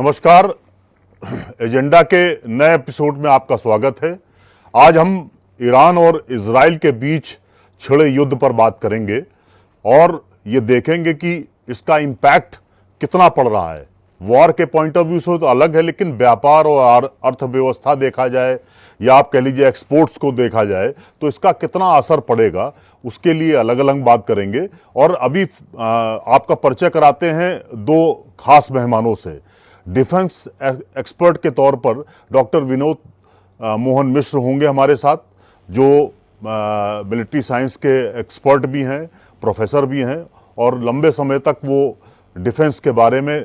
नमस्कार। एजेंडा के नए एपिसोड में आपका स्वागत है। आज हम ईरान और इजराइल के बीच छिड़े युद्ध पर बात करेंगे और ये देखेंगे कि इसका इम्पैक्ट कितना पड़ रहा है। वॉर के पॉइंट ऑफ व्यू से तो अलग है, लेकिन व्यापार और अर्थव्यवस्था देखा जाए या आप कह लीजिए एक्सपोर्ट्स को देखा जाए तो इसका कितना असर पड़ेगा, उसके लिए अलग अलग बात करेंगे। और अभी आपका परिचय कराते हैं दो खास मेहमानों से। डिफेंस एक्सपर्ट के तौर पर डॉक्टर विनोद मोहन मिश्र होंगे हमारे साथ, जो मिलिट्री साइंस के एक्सपर्ट भी हैं, प्रोफेसर भी हैं और लंबे समय तक वो डिफेंस के बारे में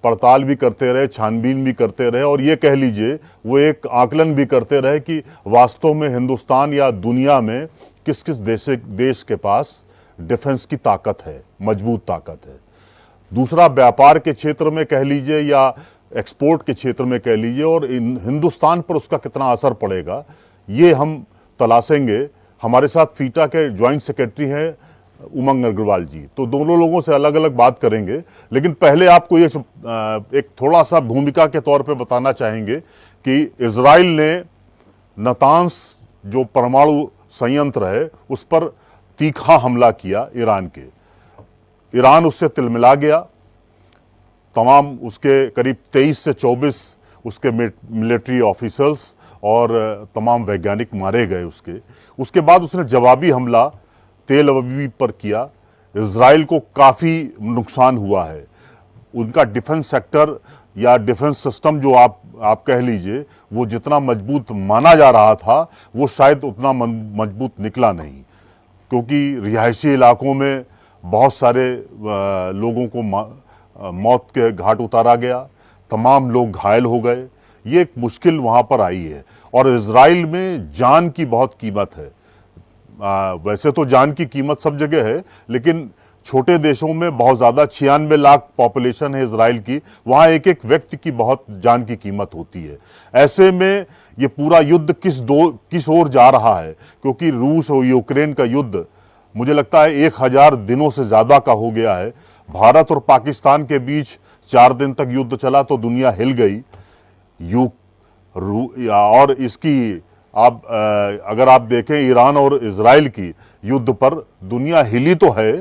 पड़ताल भी करते रहे, छानबीन भी करते रहे और ये कह लीजिए वो एक आकलन भी करते रहे कि वास्तव में हिंदुस्तान या दुनिया में किस किस देश के पास डिफेंस की ताकत है, मजबूत ताकत है। दूसरा, व्यापार के क्षेत्र में कह लीजिए या एक्सपोर्ट के क्षेत्र में कह लीजिए और हिंदुस्तान पर उसका कितना असर पड़ेगा, ये हम तलाशेंगे। हमारे साथ फीटा के ज्वाइंट सेक्रेटरी हैं उमंग अग्रवाल जी, तो दोनों लोगों से अलग अलग बात करेंगे। लेकिन पहले आपको ये एक थोड़ा सा भूमिका के तौर पे बताना चाहेंगे कि इजराइल ने नातांज जो परमाणु संयंत्र है उस पर तीखा हमला किया ईरान के। ईरान उससे तिलमिला गया। तमाम उसके करीब 23 से 24 उसके मिलिट्री ऑफिसर्स और तमाम वैज्ञानिक मारे गए। उसके बाद उसने जवाबी हमला तेल अवीव पर किया। इजराइल को काफ़ी नुकसान हुआ है। उनका डिफेंस सेक्टर या डिफेंस सिस्टम जो आप कह लीजिए, वो जितना मजबूत माना जा रहा था वो शायद उतना मजबूत निकला नहीं, क्योंकि रिहायशी इलाकों में बहुत सारे लोगों को मौत के घाट उतारा गया, तमाम लोग घायल हो गए। ये एक मुश्किल वहाँ पर आई है और इजराइल में जान की बहुत कीमत है। वैसे तो जान की कीमत सब जगह है, लेकिन छोटे देशों में बहुत ज़्यादा 96 लाख पॉपुलेशन है इजराइल की, वहाँ एक एक व्यक्ति की बहुत जान की कीमत होती है। ऐसे में ये पूरा युद्ध किस ओर जा रहा है, क्योंकि रूस और यूक्रेन का युद्ध मुझे लगता है 1000 दिनों से ज़्यादा का हो गया है। भारत और पाकिस्तान के बीच 4 दिन तक युद्ध चला तो दुनिया हिल गई। और इसकी अगर आप देखें ईरान और इजराइल की युद्ध पर दुनिया हिली तो है।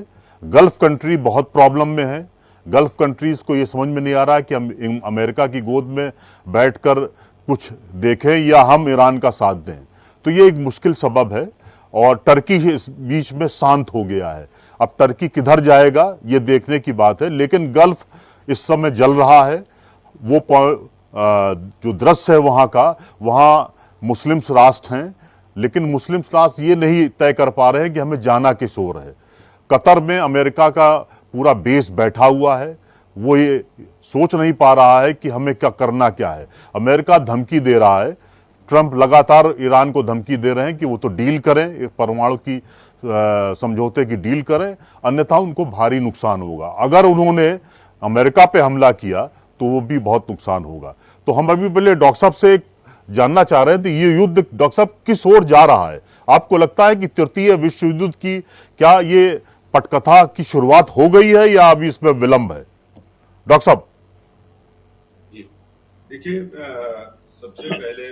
गल्फ कंट्री बहुत प्रॉब्लम में है। गल्फ कंट्रीज को ये समझ में नहीं आ रहा है कि हम अमेरिका की गोद में बैठकर कुछ देखें या हम ईरान का साथ दें। तो ये एक मुश्किल सबब है और टर्की इस बीच में शांत हो गया है। अब टर्की किधर जाएगा ये देखने की बात है, लेकिन गल्फ इस समय जल रहा है। वो जो दृश्य है वहाँ का, वहाँ मुस्लिम राष्ट्र हैं, लेकिन मुस्लिम राष्ट्र ये नहीं तय कर पा रहे हैं कि हमें जाना किस ओर है। कतर में अमेरिका का पूरा बेस बैठा हुआ है, वो ये सोच नहीं पा रहा है कि हमें क्या करना क्या है। अमेरिका धमकी दे रहा है, ट्रंप लगातार ईरान को धमकी दे रहे हैं कि वो तो डील करें, एक परमाणु की समझौते की डील करें, अन्यथा उनको भारी नुकसान होगा। अगर उन्होंने अमेरिका पे हमला किया तो वो भी बहुत नुकसान होगा। तो हम अभी पहले डॉक्टर साहब से जानना चाह रहे हैं कि ये युद्ध डॉक्टर साहब किस ओर जा रहा है। आपको लगता है कि तृतीय विश्व युद्ध की क्या ये पटकथा की शुरुआत हो गई है या अभी इसमें विलंब है? डॉक्टर साहब जी देखिए, सबसे पहले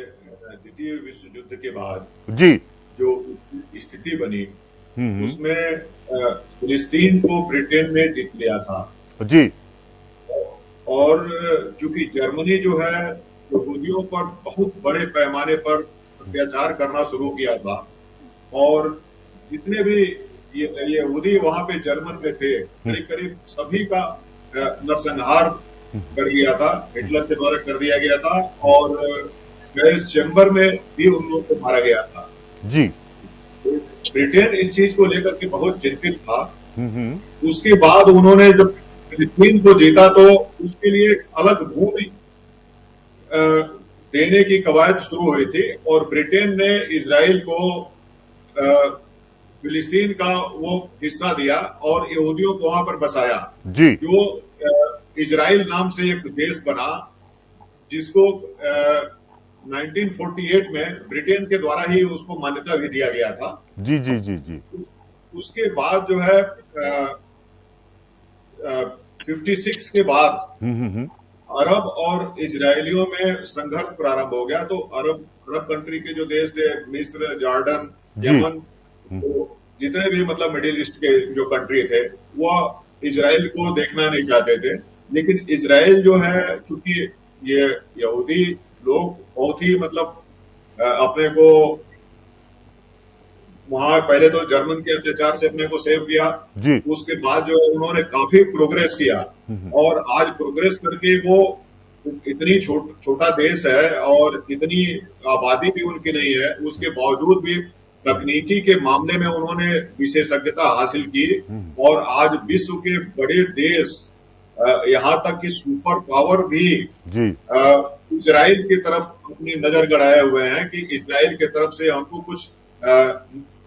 द्वितीय विश्व युद्ध के बाद जी जो स्थिति बनी उसमें फिलिस्तीन को ब्रिटेन ने जीत लिया था जी। और चूंकि जर्मनी जो है यहूदियों पर बहुत बड़े पैमाने पर अत्याचार करना शुरू किया था और जितने भी यहूदी वहां पे जर्मन में थे करीब करीब सभी का नरसंहार कर दिया था, हिटलर के द्वारा कर दिया गया था और गैस चैम्बर में भी उन लोगों को मारा गया था जी। ब्रिटेन इस चीज को लेकर के बहुत चिंतित था। उसके बाद उन्होंने जब फिलिस्तीन को जीता तो उसके लिए अलग भूमि देने की कवायद शुरू हुई थी और ब्रिटेन ने इजराइल को फिलिस्तीन का वो हिस्सा दिया और यहूदियों को वहां पर बसाया जी। जो इजराइल नाम से एक देश बना जिसको 1948 में ब्रिटेन के द्वारा ही उसको मान्यता भी दिया गया था। जी जी जी जी। उसके बाद जो है 56 के बाद अरब और इजरायलियों में संघर्ष प्रारंभ हो गया। तो अरब अरब कंट्री के जो देश थे, मिस्र, जॉर्डन, जी। यमन, तो जितने भी मतलब मिडिल ईस्ट के जो कंट्री थे, वो इजराइल को देखना नहीं चाहते थे। लेकिन इजराइल जो है, चूंकि ये यहूदी लोग बहुत ही मतलब अपने को वहां पहले तो जर्मन के अत्याचार से अपने को सेव किया, जी। उसके बाद जो उन्होंने काफी प्रोग्रेस किया, और आज प्रोग्रेस करके वो इतनी छोटा देश है और इतनी आबादी भी उनकी नहीं है, उसके बावजूद भी तकनीकी के मामले में उन्होंने विशेषज्ञता हासिल की, और आज विश्व के बड़े देश, यहाँ तक कि सुपर पावर भी जी। इजराइल की तरफ अपनी नजर गड़ाए हुए हैं कि इजराइल की तरफ से हमको कुछ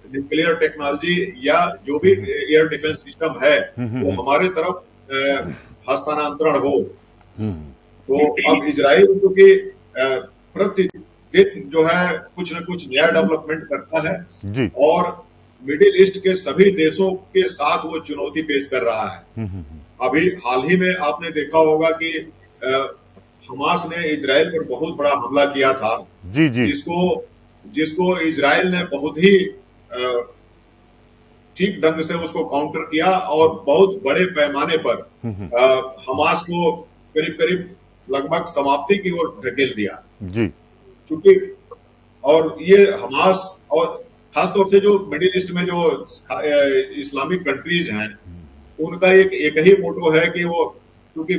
न्यूक्लियर टेक्नोलॉजी या जो भी एयर डिफेंस सिस्टम है वो हमारे तरफ हस्तांतरण हो। तो अब इजराइल जो कि प्रतिदिन जो है कुछ न कुछ नया डेवलपमेंट करता है, जी। और मिडिल ईस्ट के सभी देशों के साथ वो चुनौती पेश कर रहा है। अभी हाल ही में आपने देखा होगा कि हमास ने इजराइल पर बहुत बड़ा हमला किया था, जी। जी। जिसको इजराइल ने बहुत ही ठीक ढंग से उसको काउंटर किया, और बहुत बड़े पैमाने पर हमास को करीब करीब लगभग समाप्ति की ओर ढकेल दिया। जी। चूंकि और ये हमास, और खासतौर से जो मिडिल ईस्ट में जो इस्लामिक कंट्रीज हैं, उनका एक ही मोटो है कि वो क्योंकि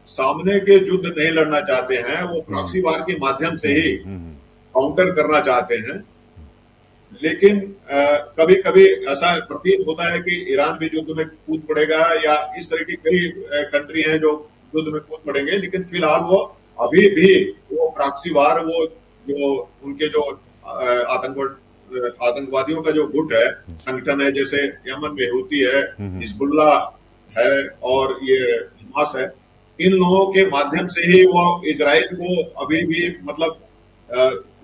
सामने के युद्ध नहीं लड़ना चाहते हैं, वो प्रॉक्सी वार के माध्यम से ही काउंटर करना चाहते हैं। लेकिन कभी कभी ऐसा प्रतीत होता है कि ईरान भी युद्ध में कूद पड़ेगा, या इस तरह की कई कंट्री हैं जो युद्ध में कूद पड़ेंगे। लेकिन फिलहाल वो अभी भी वो प्रॉक्सी वार, वो जो उनके जो आतंकवादियों का जो गुट है, संगठन है, जैसे यमन में हूती है, हिजबुल्ला है और ये हमास है, इन लोगों के माध्यम से ही वो इजराइल को अभी भी मतलब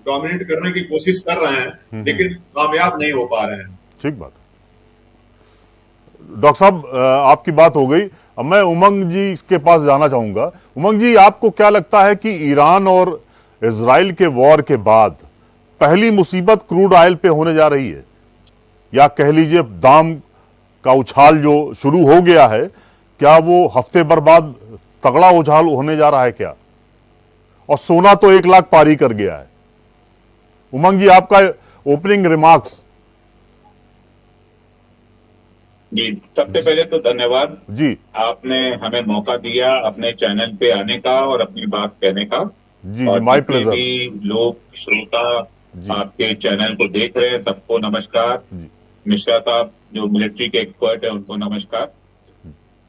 डोमिनेट करने की कोशिश कर रहे हैं, लेकिन कामयाब नहीं हो पा रहे हैं। ठीक बात। डॉक्टर साहब, आपकी बात हो गई। अब मैं उमंग जी के पास जाना चाहूंगा। उमंग जी, आपको क्या लगता है कि ईरान और इजराइल के वॉर के बाद पहली मुसीबत क्रूड ऑयल पे होने जा रही है, या कह लीजिए दाम का उछाल जो शुरू हो गया है, क्या वो हफ्ते भर बाद तगड़ा उछाल होने जा रहा है क्या? और सोना तो 1 लाख पारी कर गया है। उमंग जी, आपका ओपनिंग रिमार्क्स। जी, सबसे पहले तो धन्यवाद जी। आपने हमें मौका दिया अपने चैनल पे आने का और अपनी बात कहने का। जी, और माय जितने प्लेजर। भी लोग श्रोता आपके चैनल को देख रहे हैं, सबको नमस्कार। मिश्रा साहब जो मिलिट्री के एक्सपर्ट है, उनको नमस्कार।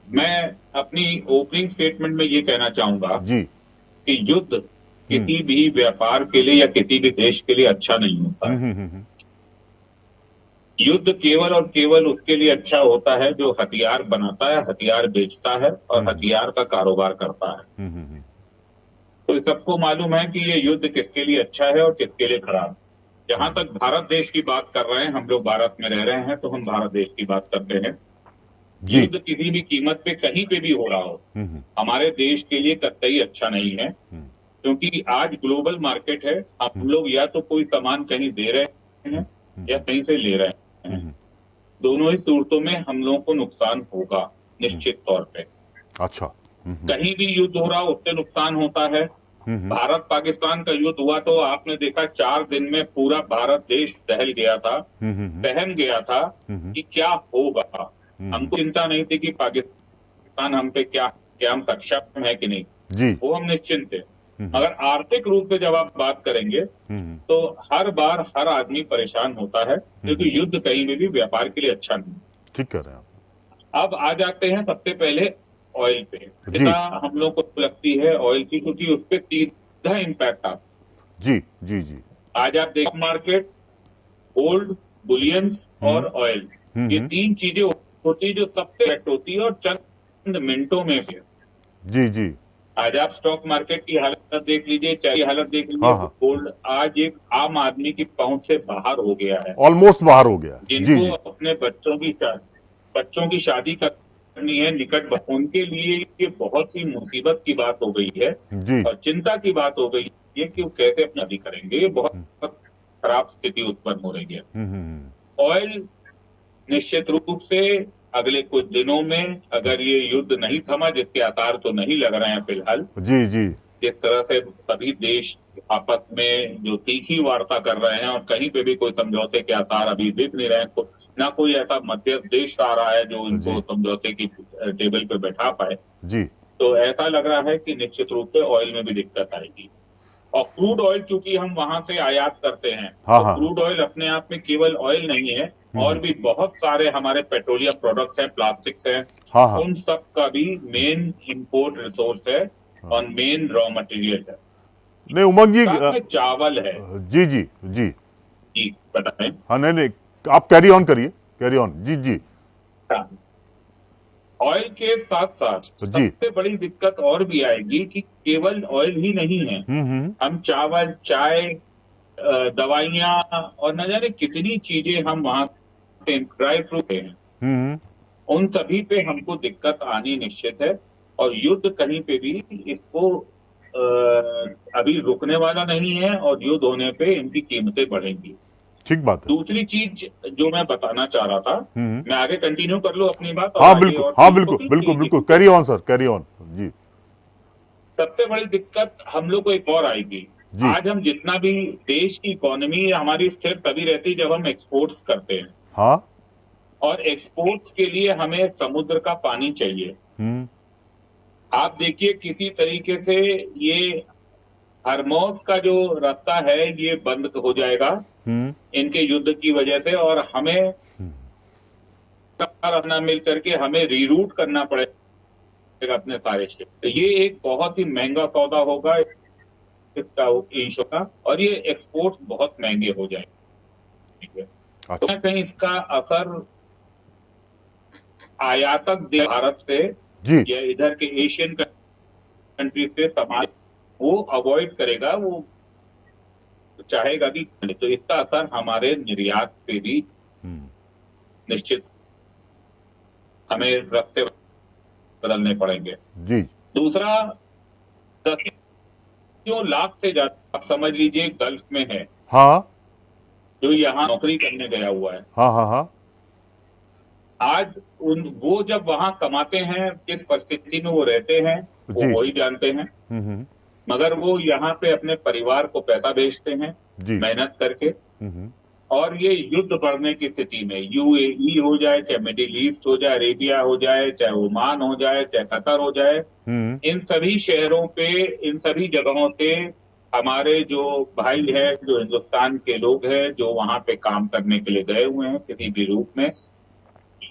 मैं अपनी ओपनिंग स्टेटमेंट में ये कहना चाहूंगा जी कि युद्ध किसी भी व्यापार के लिए या किसी भी देश के लिए अच्छा नहीं होता है। युद्ध केवल और केवल उसके लिए अच्छा होता है जो हथियार बनाता है, हथियार बेचता है और हथियार का कारोबार करता है। तो सबको मालूम है कि ये युद्ध किसके लिए अच्छा है और किसके लिए खराब। जहां तक भारत देश की बात कर रहे हैं, हम लोग भारत में रह रहे हैं तो हम भारत देश की बात करते हैं। युद्ध किसी भी कीमत पे कहीं पे भी हो रहा हो, हमारे देश के लिए कतई अच्छा नहीं है, क्योंकि आज ग्लोबल मार्केट है। हम लोग या तो कोई सामान कहीं दे रहे हैं या कहीं से ले रहे हैं। दोनों ही सूरतों में हम लोगों को नुकसान होगा निश्चित तौर पे। अच्छा। कहीं भी युद्ध हो रहा उससे नुकसान होता है। भारत पाकिस्तान का युद्ध हुआ तो आपने देखा 4 दिन में पूरा भारत देश दहल गया था, दहन गया था कि क्या होगा। हमको चिंता नहीं थी कि पाकिस्तान हम पे क्या हम सक्षम है कि नहीं, जी। वो हम निश्चिंत थे। मगर आर्थिक रूप से जब आप बात करेंगे तो हर बार हर आदमी परेशान होता है, क्योंकि युद्ध कहीं में भी व्यापार के लिए अच्छा नहीं। ठीक कह रहे हैं आप। अब आ जाते हैं सबसे पहले ऑयल पे। चिंता हम लोग को लगती है ऑयल की, क्योंकि उस पर सीधा इम्पैक्ट आता। जी जी जी। आज आप देख मार्केट, गोल्ड, बुलियंस और ऑयल, ये 3 चीजें होती है जो सबसे इफेक्ट होती है और चंद मिनटों में फिर। जी जी। आज आप स्टॉक मार्केट की हालत देख लीजिए, चाहे की हालत देख लीजिए। गोल्ड आज एक आम आदमी की पहुंच से बाहर हो गया है, ऑलमोस्ट बाहर हो गया। जिनको अपने बच्चों की शादी करनी है निकट, उनके लिए ये बहुत ही मुसीबत की बात हो गई है जी। और चिंता की बात हो गई है कि वो कैसे अपनी शादी करेंगे। ये बहुत खराब स्थिति उत्पन्न हो रही है। ऑयल निश्चित रूप से अगले कुछ दिनों में, अगर ये युद्ध नहीं थमा, जिसके आसार तो नहीं लग रहे हैं फिलहाल, जी जी जिस तरह से सभी देश आपस में जो तीखी वार्ता कर रहे हैं और कहीं पे भी कोई समझौते के आसार अभी दिख नहीं रहे हैं, तो ना कोई ऐसा मध्यस्थ देश आ रहा है जो इनको समझौते की टेबल पे बैठा पाए, जी। तो ऐसा लग रहा है कि निश्चित रूप से ऑयल में भी दिक्कत आएगी। और क्रूड ऑयल चूंकि हम वहां से आयात करते हैं, तो क्रूड ऑयल अपने आप में केवल ऑयल नहीं है, और भी बहुत सारे हमारे पेट्रोलियम प्रोडक्ट्स हैं, प्लास्टिक्स हैं, उन सब का भी मेन इंपोर्ट रिसोर्स है और मेन रॉ मटेरियल है। नहीं उमंग जी, साथ में चावल है। जी जी जी जी बताएं। हाँ, नहीं आप कैरी ऑन करिए, कैरी ऑन। जी जी। ऑयल के साथ साथ सबसे बड़ी दिक्कत और भी आएगी कि केवल ऑयल ही नहीं है, हम चावल, चाय, दवाइयां और न जाने कितनी चीजें हम वहां से, ड्राई फ्रूट हैं, उन सभी पे हमको दिक्कत आनी निश्चित है। और युद्ध कहीं पे भी इसको अभी रुकने वाला नहीं है, और युद्ध होने पे इनकी कीमतें बढ़ेंगी। ठीक बात है। दूसरी चीज जो मैं बताना चाह रहा था, मैं आगे कंटिन्यू कर लूं अपनी बात? हाँ बिल्कुल, हाँ बिल्कुल बिल्कुल बिल्कुल, carry on sir, carry on जी। सबसे बड़ी दिक्कत हम लोग को एक और आएगी। आज हम जितना भी, देश की इकोनॉमी हमारी स्थिर तभी रहती जब हम एक्सपोर्ट्स करते हैं। हाँ, और एक्सपोर्ट्स के लिए हमें समुद्र का पानी चाहिए। आप देखिए किसी तरीके से ये हरमोज का जो रास्ता है ये बंद हो जाएगा इनके युद्ध की वजह से, और हमें अपना मिल करके हमें रीरूट करना पड़ेगा अपने सारे क्षेत्र। ये एक बहुत ही महंगा सौदा होगा इसका, ईशो का, और ये एक्सपोर्ट बहुत महंगे हो जाएंगे। तो कहीं इसका असर आयातक भारत से या इधर के एशियन कंट्री से समाज वो अवॉइड करेगा, वो चाहेगा भी, तो इसका असर हमारे निर्यात पे भी निश्चित हमें रास्ते बदलने पड़ेंगे। जी। दूसरा, 10 लाख से ज्यादा आप समझ लीजिए गल्फ में है, हाँ, जो यहाँ नौकरी करने गया हुआ है। हाँ हाँ हाँ। आज वो जब वहां कमाते हैं, किस परिस्थिति में वो रहते हैं वो वही जानते हैं, मगर वो यहाँ पे अपने परिवार को पैसा भेजते हैं मेहनत करके। और ये युद्ध बढ़ने की स्थिति में यूएई हो जाए, चाहे मिडिल ईस्ट हो जाए, अरेबिया हो जाए, चाहे ओमान हो जाए, चाहे कतर हो जाए, इन सभी शहरों पे, इन सभी जगहों से हमारे जो भाई है, जो हिंदुस्तान के लोग हैं, जो वहां पे काम करने के लिए गए हुए हैं किसी भी रूप में,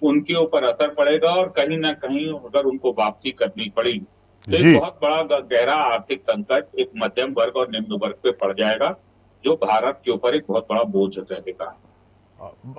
उनके ऊपर असर पड़ेगा। और कहीं ना कहीं अगर उनको वापसी करनी पड़ी तो एक बहुत बड़ा गहरा आर्थिक संकट एक मध्यम वर्ग और निम्न वर्ग पे पड़ जाएगा, जो भारत के ऊपर एक बहुत बड़ा बोझ रहेगा।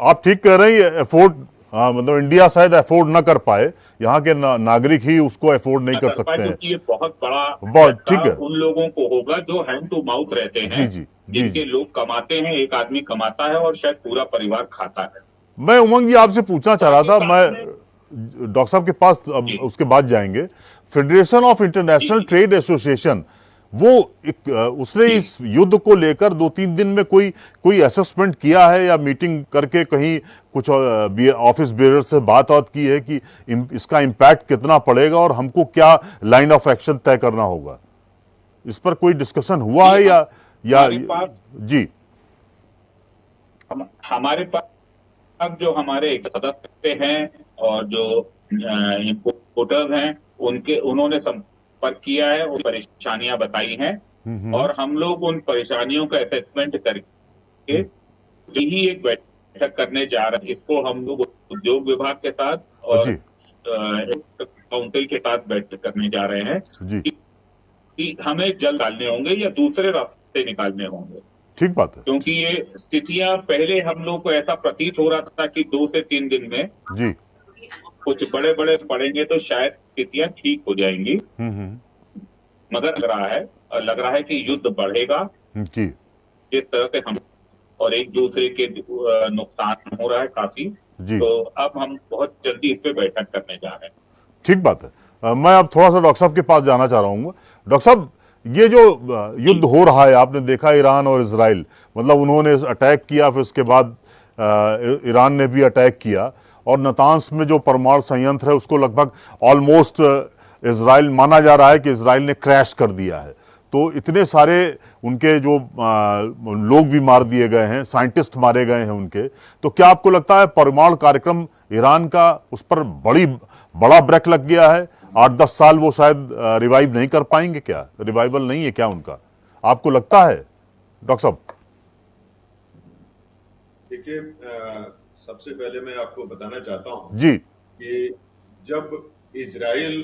आप ठीक कह रहे हैं, अफोर्ड, मतलब इंडिया शायद अफोर्ड ना कर पाए, यहाँ के नागरिक ही उसको अफोर्ड नहीं कर सकते हैं। ये बहुत बड़ा, बहुत ठीक है, उन लोगों को होगा जो हैंड टू माउथ रहते हैं, जिनके लोग कमाते हैं, एक आदमी कमाता है और शायद पूरा परिवार खाता है। मैं उमंग जी आपसे पूछना चाह रहा था, मैं डॉक्टर साहब के पास अब उसके बाद जाएंगे। Federation of international trade association, वो उसने इस युद्ध को लेकर 2-3 दिन में कोई असेसमेंट किया है, या मीटिंग करके कहीं कुछ ऑफिस बेरर से बात की है कि इसका इम्पैक्ट कितना पड़ेगा और हमको क्या लाइन ऑफ एक्शन तय करना होगा? इस पर कोई डिस्कशन हुआ है या जी? हमारे पास जो हमारे सदस्य हैं और जो इंपोर्टर्स हैं, उन्होंने संपर्क किया है, उन परेशानियां बताई हैं, और हम लोग उन परेशानियों का असेसमेंट करके यही एक बैठक करने जा रहे हैं। इसको हम लोग उद्योग विभाग के साथ और काउंसिल के साथ बैठक करने जा रहे हैं कि हमें जल्द डालने होंगे या दूसरे रास्ते निकालने होंगे। ठीक बात है, क्योंकि ये स्थितियां पहले हम लोग को ऐसा प्रतीत हो रहा था कि 2 से 3 दिन में कुछ बड़े बड़े पड़ेंगे तो शायद स्थितियां ठीक हो जाएंगी, मगर लग रहा है कि युद्ध बढ़ेगा जिस तरह से हम, और एक दूसरे के नुकसान हो रहा है काफी। तो अब हम बहुत जल्दी इस पे बैठक करने जा रहे हैं। ठीक बात है। मैं अब थोड़ा सा डॉक्टर साहब के पास जाना चाह रहा हूँ। डॉक्टर साहब, ये जो युद्ध हो रहा है, आपने देखा ईरान और इजराइल, मतलब उन्होंने अटैक किया, फिर उसके बाद ईरान ने भी अटैक किया, और नातांस में जो परमाणु संयंत्र है उसको लगभग ऑलमोस्ट इजराइल, माना जा रहा है कि इजराइल ने क्रैश कर दिया है। तो इतने सारे उनके जो लोग भी मार दिए गए हैं, साइंटिस्ट मारे गए हैं उनके, तो क्या आपको लगता है परमाणु कार्यक्रम ईरान का उस पर बड़ा ब्रेक लग गया है? 8-10 साल वो शायद रिवाइव नहीं कर पाएंगे? क्या रिवाइवल नहीं है क्या उनका, आपको लगता है डॉक्टर साहब? देखिए, सबसे पहले मैं आपको बताना चाहता हूं जी कि जब इजराइल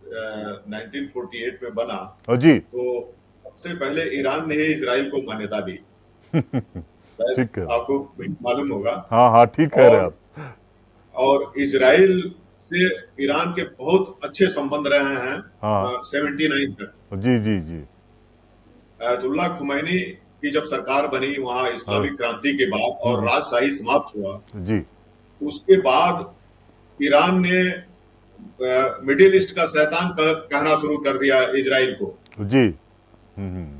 1948 में बना, जी तो सबसे पहले ईरान ने ही इजराइल को मान्यता दी। शायद ठीक है, आपको मालूम होगा। हाँ हाँ, ठीक कह रहे हैं आप। और इजराइल से ईरान के बहुत अच्छे संबंध रहे हैं हाँ 79 तक। जी जी जी अयतुल्ला खुमैनी की जब सरकार बनी वहां इस्लामिक क्रांति के बाद और राजशाही समाप्त हुआ, जी उसके बाद ईरान ने मिडिल ईस्ट का शैतान कहना शुरू कर दिया इजराइल को। जी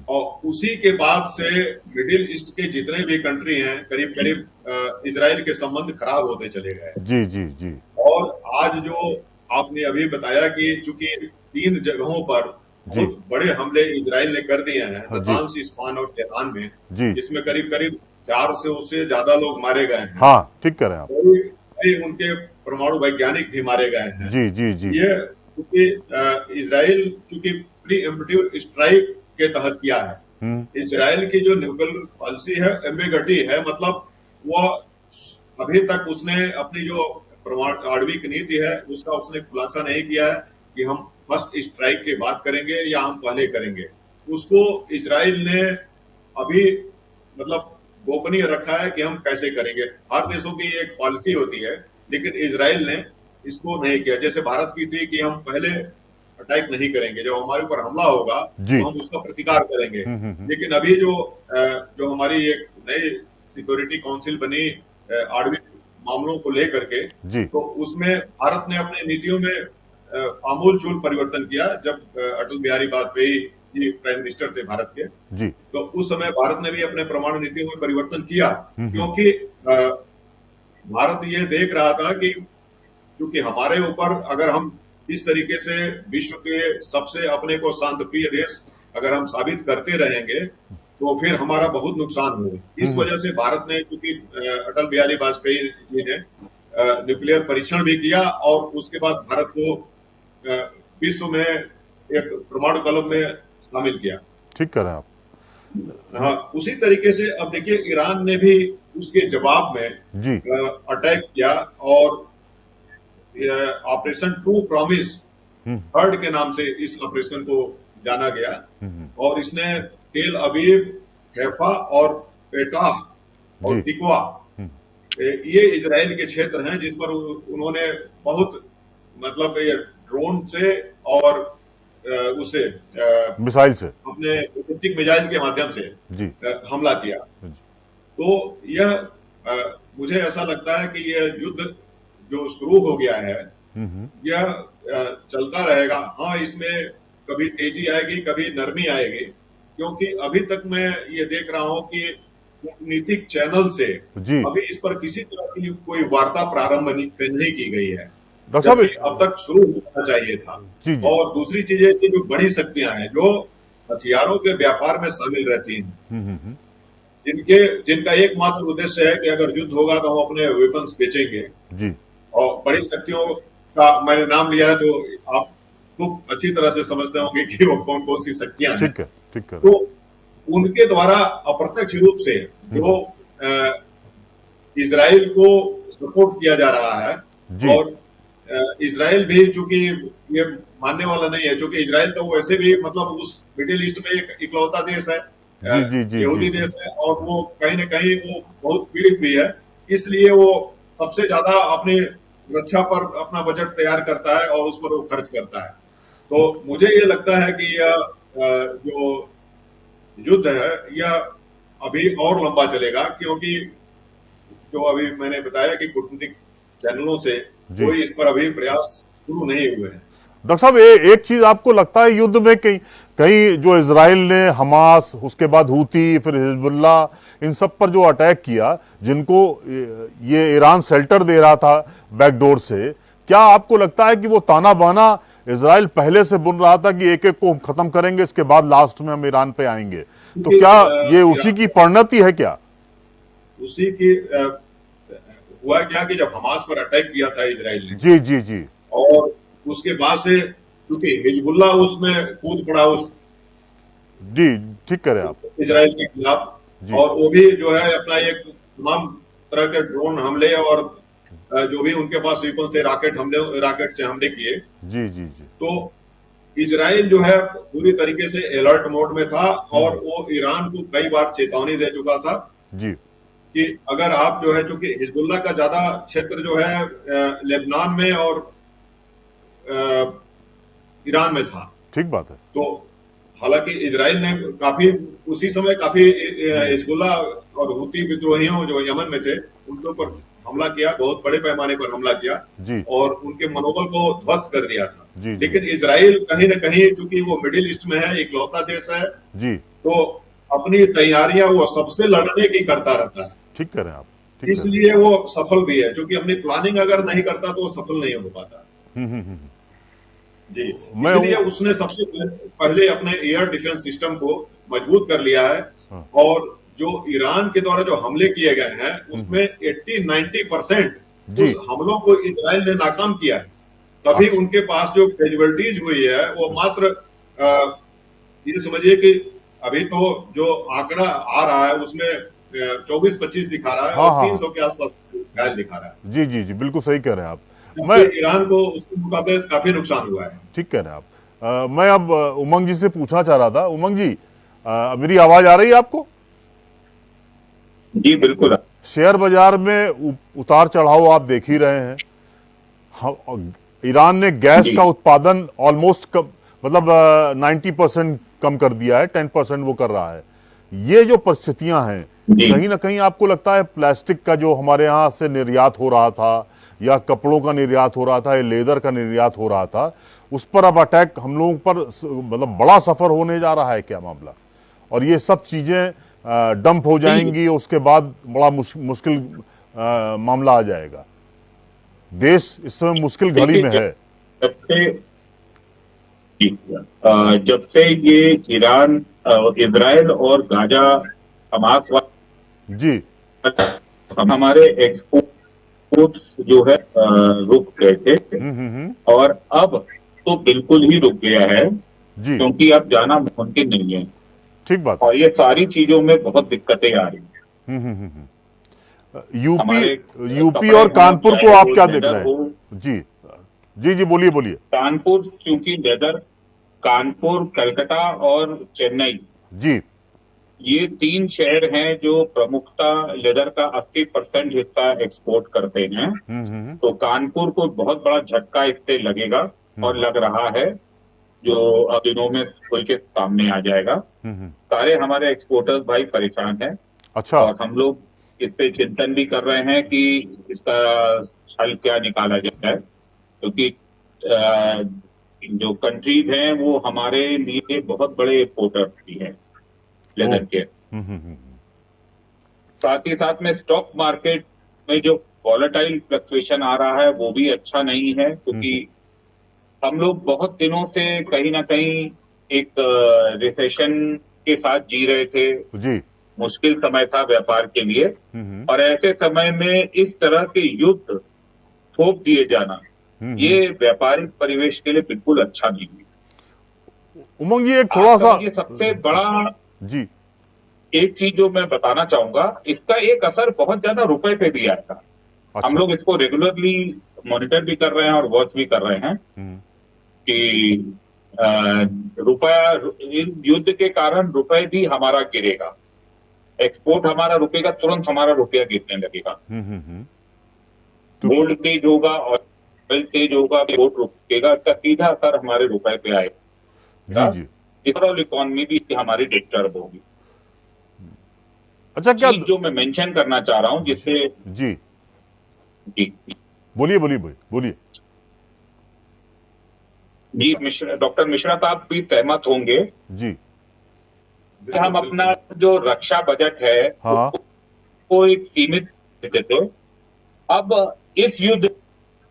और उसी के बाद से मिडिल ईस्ट के जितने भी कंट्री हैं, करीब करीब इजराइल के संबंध खराब होते चले गए। जी जी जी और आज जो आपने अभी बताया कि चूंकि 3 जगहों पर जी बहुत बड़े हमले इजराइल ने कर दिए हैं, हाँ, जी। नातांस, इस्फहान और तेहरान में, जी जिसमें करीब करीब 400 से ज्यादा लोग मारे गए हैं। हाँ, ठीक कह रहे हैं आप। कई उनके परमाणु वैज्ञानिक भी मारे गए हैं। जी जी जी ये क्योंकि इजराइल चूंकि प्रीएम्प्टिव स्ट्राइक के तहत किया है। इजराइल की जो न्यूक्लियर पॉलिसी है एम्बिगटी है, मतलब वो अभी तक उसने अपनी जो परमाणु आणविक नीति है उसका उसने खुलासा नहीं किया है कि हम फर्स्ट स्ट्राइक के बाद करेंगे या हम पहले करेंगे। उसको इजराइल ने अभी मतलब गोपनीय रखा है कि हम कैसे करेंगे। हर देशों की एक पॉलिसी होती है, लेकिन इजराइल ने इसको नहीं किया। जैसे भारत की थी कि हम पहले अटैक नहीं करेंगे, जब हमारे ऊपर हमला होगा जी। तो हम उसका प्रतिकार करेंगे। लेकिन अभी जो हमारी एक नई सिक्योरिटी काउंसिल बनी आणविक मामलों को लेकर के, जी तो उसमें भारत ने अपनी नीतियों में आमूल चूल परिवर्तन किया। जब अटल बिहारी वाजपेयी जी प्राइम मिनिस्टर थे भारत के, जी तो उस समय भारत ने भी अपने परमाणु नीतियों में परिवर्तन किया, क्योंकि भारत ये देख रहा था कि चूंकि हमारे ऊपर अगर हम इस तरीके से विश्व के सबसे अपने को शांतिप्रिय देश अगर हम साबित करते रहेंगे तो फिर हमारा बहुत नुकसान होगा। इस वजह से भारत ने, क्योंकि अटल बिहारी वाजपेयी जी ने न्यूक्लियर परीक्षण भी किया और उसके बाद भारत को विश्व में एक परमाणु क्लब में शामिल किया। ठीक कह रहे हैं आप। हाँ, उसी तरीके से अब देखिए ईरान ने भी उसके जवाब में जी अटैक किया और ऑपरेशन ट्रू प्रॉमिस थर्ड के नाम से इस ऑपरेशन को जाना गया। और इसने तेल अवीव, हैफा और पेटाह और तिकवा, ये इजराइल के क्षेत्र हैं जिस पर उन्होंने बहुत मतलब ये ड्रोन से और उससे मिसाइल से, अपने बैलिस्टिक मिसाइल के माध्यम से जी हमला किया। तो यह मुझे ऐसा लगता है कि यह युद्ध जो शुरू हो गया है यह चलता रहेगा। हाँ, इसमें कभी तेजी आएगी, कभी नरमी आएगी, क्योंकि अभी तक मैं ये देख रहा हूं कि कूटनीतिक चैनल से जी अभी इस पर किसी तरह की कोई वार्ता प्रारंभ नहीं की गई है। डॉक्टर साहब, अब तक शुरू होना चाहिए था। जी जी और दूसरी चीज है कि जो बड़ी शक्तियां हैं जो हथियारों के व्यापार में शामिल रहती हैं, जिनका एकमात्र उद्देश्य है कि अगर युद्ध होगा तो हम अपने वेपन्स बेचेंगे। जी और बड़ी शक्तियों का मैंने नाम लिया है तो आप खूब अच्छी तरह से समझते होंगे कि वो कौन कौन सी शक्तियां हैं। ठीक है। तो उनके द्वारा अप्रत्यक्ष रूप से जो इजराइल को सपोर्ट किया जा रहा है, और इजराइल भी चूंकि ये मानने वाला नहीं है, चूंकि इजराइल तो वैसे भी मतलब उस मिडिल ईस्ट में एक इकलौता देश है, यहूदी देश है, और वो कहीं न कहीं वो बहुत पीड़ित भी है। इसलिए वो सबसे ज्यादा अपनी रक्षा पर अपना बजट तैयार करता है और उस पर वो खर्च करता है। तो मुझे ये लगता है कि यह जो युद्ध है यह अभी और लंबा चलेगा, क्योंकि जो अभी मैंने बताया कि कूटनीतिक चैनलों से कोई इस पर अभी प्रयास शुरू नहीं हुए हैं। डॉक्टर साहब, एक चीज आपको लगता है युद्ध में कहीं कहीं जो इजराइल ने हमास, उसके बाद हूती, फिर हिजबुल्ला, इन सब पर जो अटैक किया, जिनको ये ईरान शेल्टर दे रहा था बैकडोर से, क्या आपको लगता है कि वो ताना बाना इजराइल पहले से बुन रहा था कि एक एक को हम खत्म करेंगे, इसके बाद लास्ट में हम ईरान पे आएंगे? तो क्या ये उसी की परिणति है क्या? उसी की हुआ क्या कि जब हमास पर अटैक किया था इजराइल ने, जी जी जी और उसके बाद से क्योंकि हिजबुल्लाह उसमें कूद पड़ा उस जी, ठीक करें आप। इजराइल के खिलाफ, जी। और वो भी जो है अपना एक तमाम तरह के ड्रोन हमले और जो भी उनके पास वेपन्स थे, रॉकेट से हमले किए। जी जी जी तो इजराइल जो है पूरी तरीके से अलर्ट मोड में था, और वो ईरान को कई बार चेतावनी दे चुका था जी कि अगर आप जो है, चूंकि हिजबुल्लाह का ज्यादा क्षेत्र जो है लेबनान में और ईरान में था। ठीक बात है। तो हालांकि इजराइल ने काफी उसी समय काफी हिजबुल्लाह और हुती विद्रोहियों जो यमन में थे उनके ऊपर हमला किया, बहुत बड़े पैमाने पर हमला किया जी और उनके मनोबल को ध्वस्त कर दिया था। जी जी लेकिन इजराइल कहीं न कहीं, चूंकि वो मिडिल ईस्ट में है, इकलौता देश है, जी, तो अपनी तैयारियां वो सबसे लड़ने की करता रहता है। ठीक करें आप, ठीक करें। इसलिए वो सफल भी है, क्योंकि अपनी प्लानिंग अगर नहीं करता तो वो सफल नहीं हो पाता। हम्म। जी, मैं इसलिए उसने सबसे पहले अपने एयर डिफेंस सिस्टम को मजबूत कर लिया है, हाँ। और जो ईरान के द्वारा जो हमले किए गए हैं उसमें 80-90% जी। उस हमलों को इजराइल ने नाकाम किया है। तभी अच्छा। उनके पास जो कैजुअलिटीज हुई है वो मात्र ये समझिए कि अभी तो जो आंकड़ा आ रहा है उसमें 24-25 दिखा रहा है, हाँ, और हाँ, 300 के आसपास घायल दिखा रहा है। जी जी जी, बिल्कुल सही कह रहे हैं आप। मैं जबकि ईरान को उसके मुकाबले काफी नुकसान हुआ है। ठीक कह रहे हैं आप। मैं अब उमंग जी से पूछना चाह रहा था। उमंग जी, मेरी आवाज आ रही है आपको? जी बिल्कुल। शेयर बाजार में उतार चढ़ाव आप देख ही रहे हैं। ईरान ने गैस जी। का उत्पादन ऑलमोस्ट मतलब 90% कम कर दिया है, 10% वो कर रहा है। ये जो परिस्थितियां हैं, जी। कहीं ना कहीं आपको लगता है प्लास्टिक का जो हमारे यहाँ से निर्यात हो रहा था, या कपड़ों का निर्यात हो रहा था, या लेदर का निर्यात हो रहा था, उस पर अब अटैक हम लोगों पर मतलब बड़ा सफर होने जा रहा है क्या मामला? और ये सब चीजें डंप हो जाएंगी, उसके बाद बड़ा मुश्किल मामला आ जाएगा। देश इस समय मुश्किल घड़ी में है। जब से ये ईरान, इजराइल और गाजा हमास जी, हमारे एक्सपोर्ट्स जो है रुक गए थे, और अब तो बिल्कुल ही रुक गया है, जी, क्योंकि अब जाना मुमकिन नहीं है। ठीक बात। और ये सारी चीजों में बहुत दिक्कतें आ रही हैं। यूपी और कानपुर को आप क्या देख रहे हैं? जी जी जी, बोलिए बोलिए। कानपुर, क्योंकि लेदर, कानपुर, कलकत्ता और चेन्नई, जी, ये 3 शहर हैं जो प्रमुखता लेदर का 80% हिस्सा एक्सपोर्ट करते हैं। तो कानपुर को बहुत बड़ा झटका इससे लगेगा, और लग रहा है, जो अब दिनों में खुल के सामने आ जाएगा। सारे हमारे एक्सपोर्टर्स भाई परेशान हैं। अच्छा। और हम लोग इस पे चिंतन भी कर रहे हैं कि इसका हल क्या निकाला जाए, क्योंकि जो कंट्रीज हैं वो हमारे लिए बहुत बड़े एक्सपोर्टर्स भी हैं लेदर के। साथ ही साथ में स्टॉक मार्केट में जो वॉलेटाइल फ्लक्चुएशन आ रहा है वो भी अच्छा नहीं है, क्योंकि हम लोग बहुत दिनों से कहीं ना कहीं एक रिसेशन के साथ जी रहे थे। जी, मुश्किल समय था व्यापार के लिए, और ऐसे समय में इस तरह के युद्ध थोप दिए जाना, ये व्यापारिक परिवेश के लिए बिल्कुल अच्छा नहीं है। उमंग जी, एक थोड़ा सा ये सबसे बड़ा जी, एक चीज जो मैं बताना चाहूंगा, इसका एक असर बहुत ज्यादा रुपए पे भी आएगा। अच्छा। हम लोग इसको रेगुलरली मॉनिटर भी कर रहे हैं और वॉच भी कर रहे हैं कि रुपया, युद्ध के कारण रुपए भी हमारा गिरेगा, एक्सपोर्ट हमारा रुकेगा, तुरंत हमारा रुपया गिरने लगेगा। गोल्ड तेज होगा, ऑयल तेज होगा, एक्सपोर्ट रुकेगा, इसका सीधा असर हमारे रुपए पे आएगा। जी जी। ओवरऑल इकोनॉमी भी हमारी डिस्टर्ब होगी। अच्छा, क्या जो मैं मेंशन करना चाह रहा हूं, जिससे जी, जी बोलिए बोलिए बोलिए बोलिए। जी डॉक्टर मिश्रा साहब भी सहमत होंगे जी। कि हम अपना जो रक्षा बजट है हाँ। उसको एक सीमित देते थे। अब इस युद्ध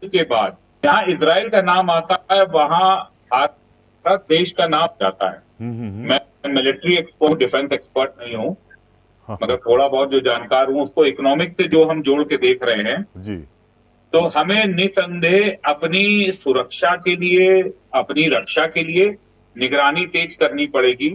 के बाद जहां इजराइल का नाम आता है वहां भारत देश का नाम जाता है। मैं मिलिट्री एक्सपर्ट, डिफेंस एक्सपर्ट नहीं हूं, हाँ, मगर थोड़ा बहुत जो जानकार हूं उसको इकोनॉमिक से जो हम जोड़ के देख रहे हैं, जी तो हमें निसंदेह अपनी सुरक्षा के लिए, अपनी रक्षा के लिए निगरानी तेज करनी पड़ेगी।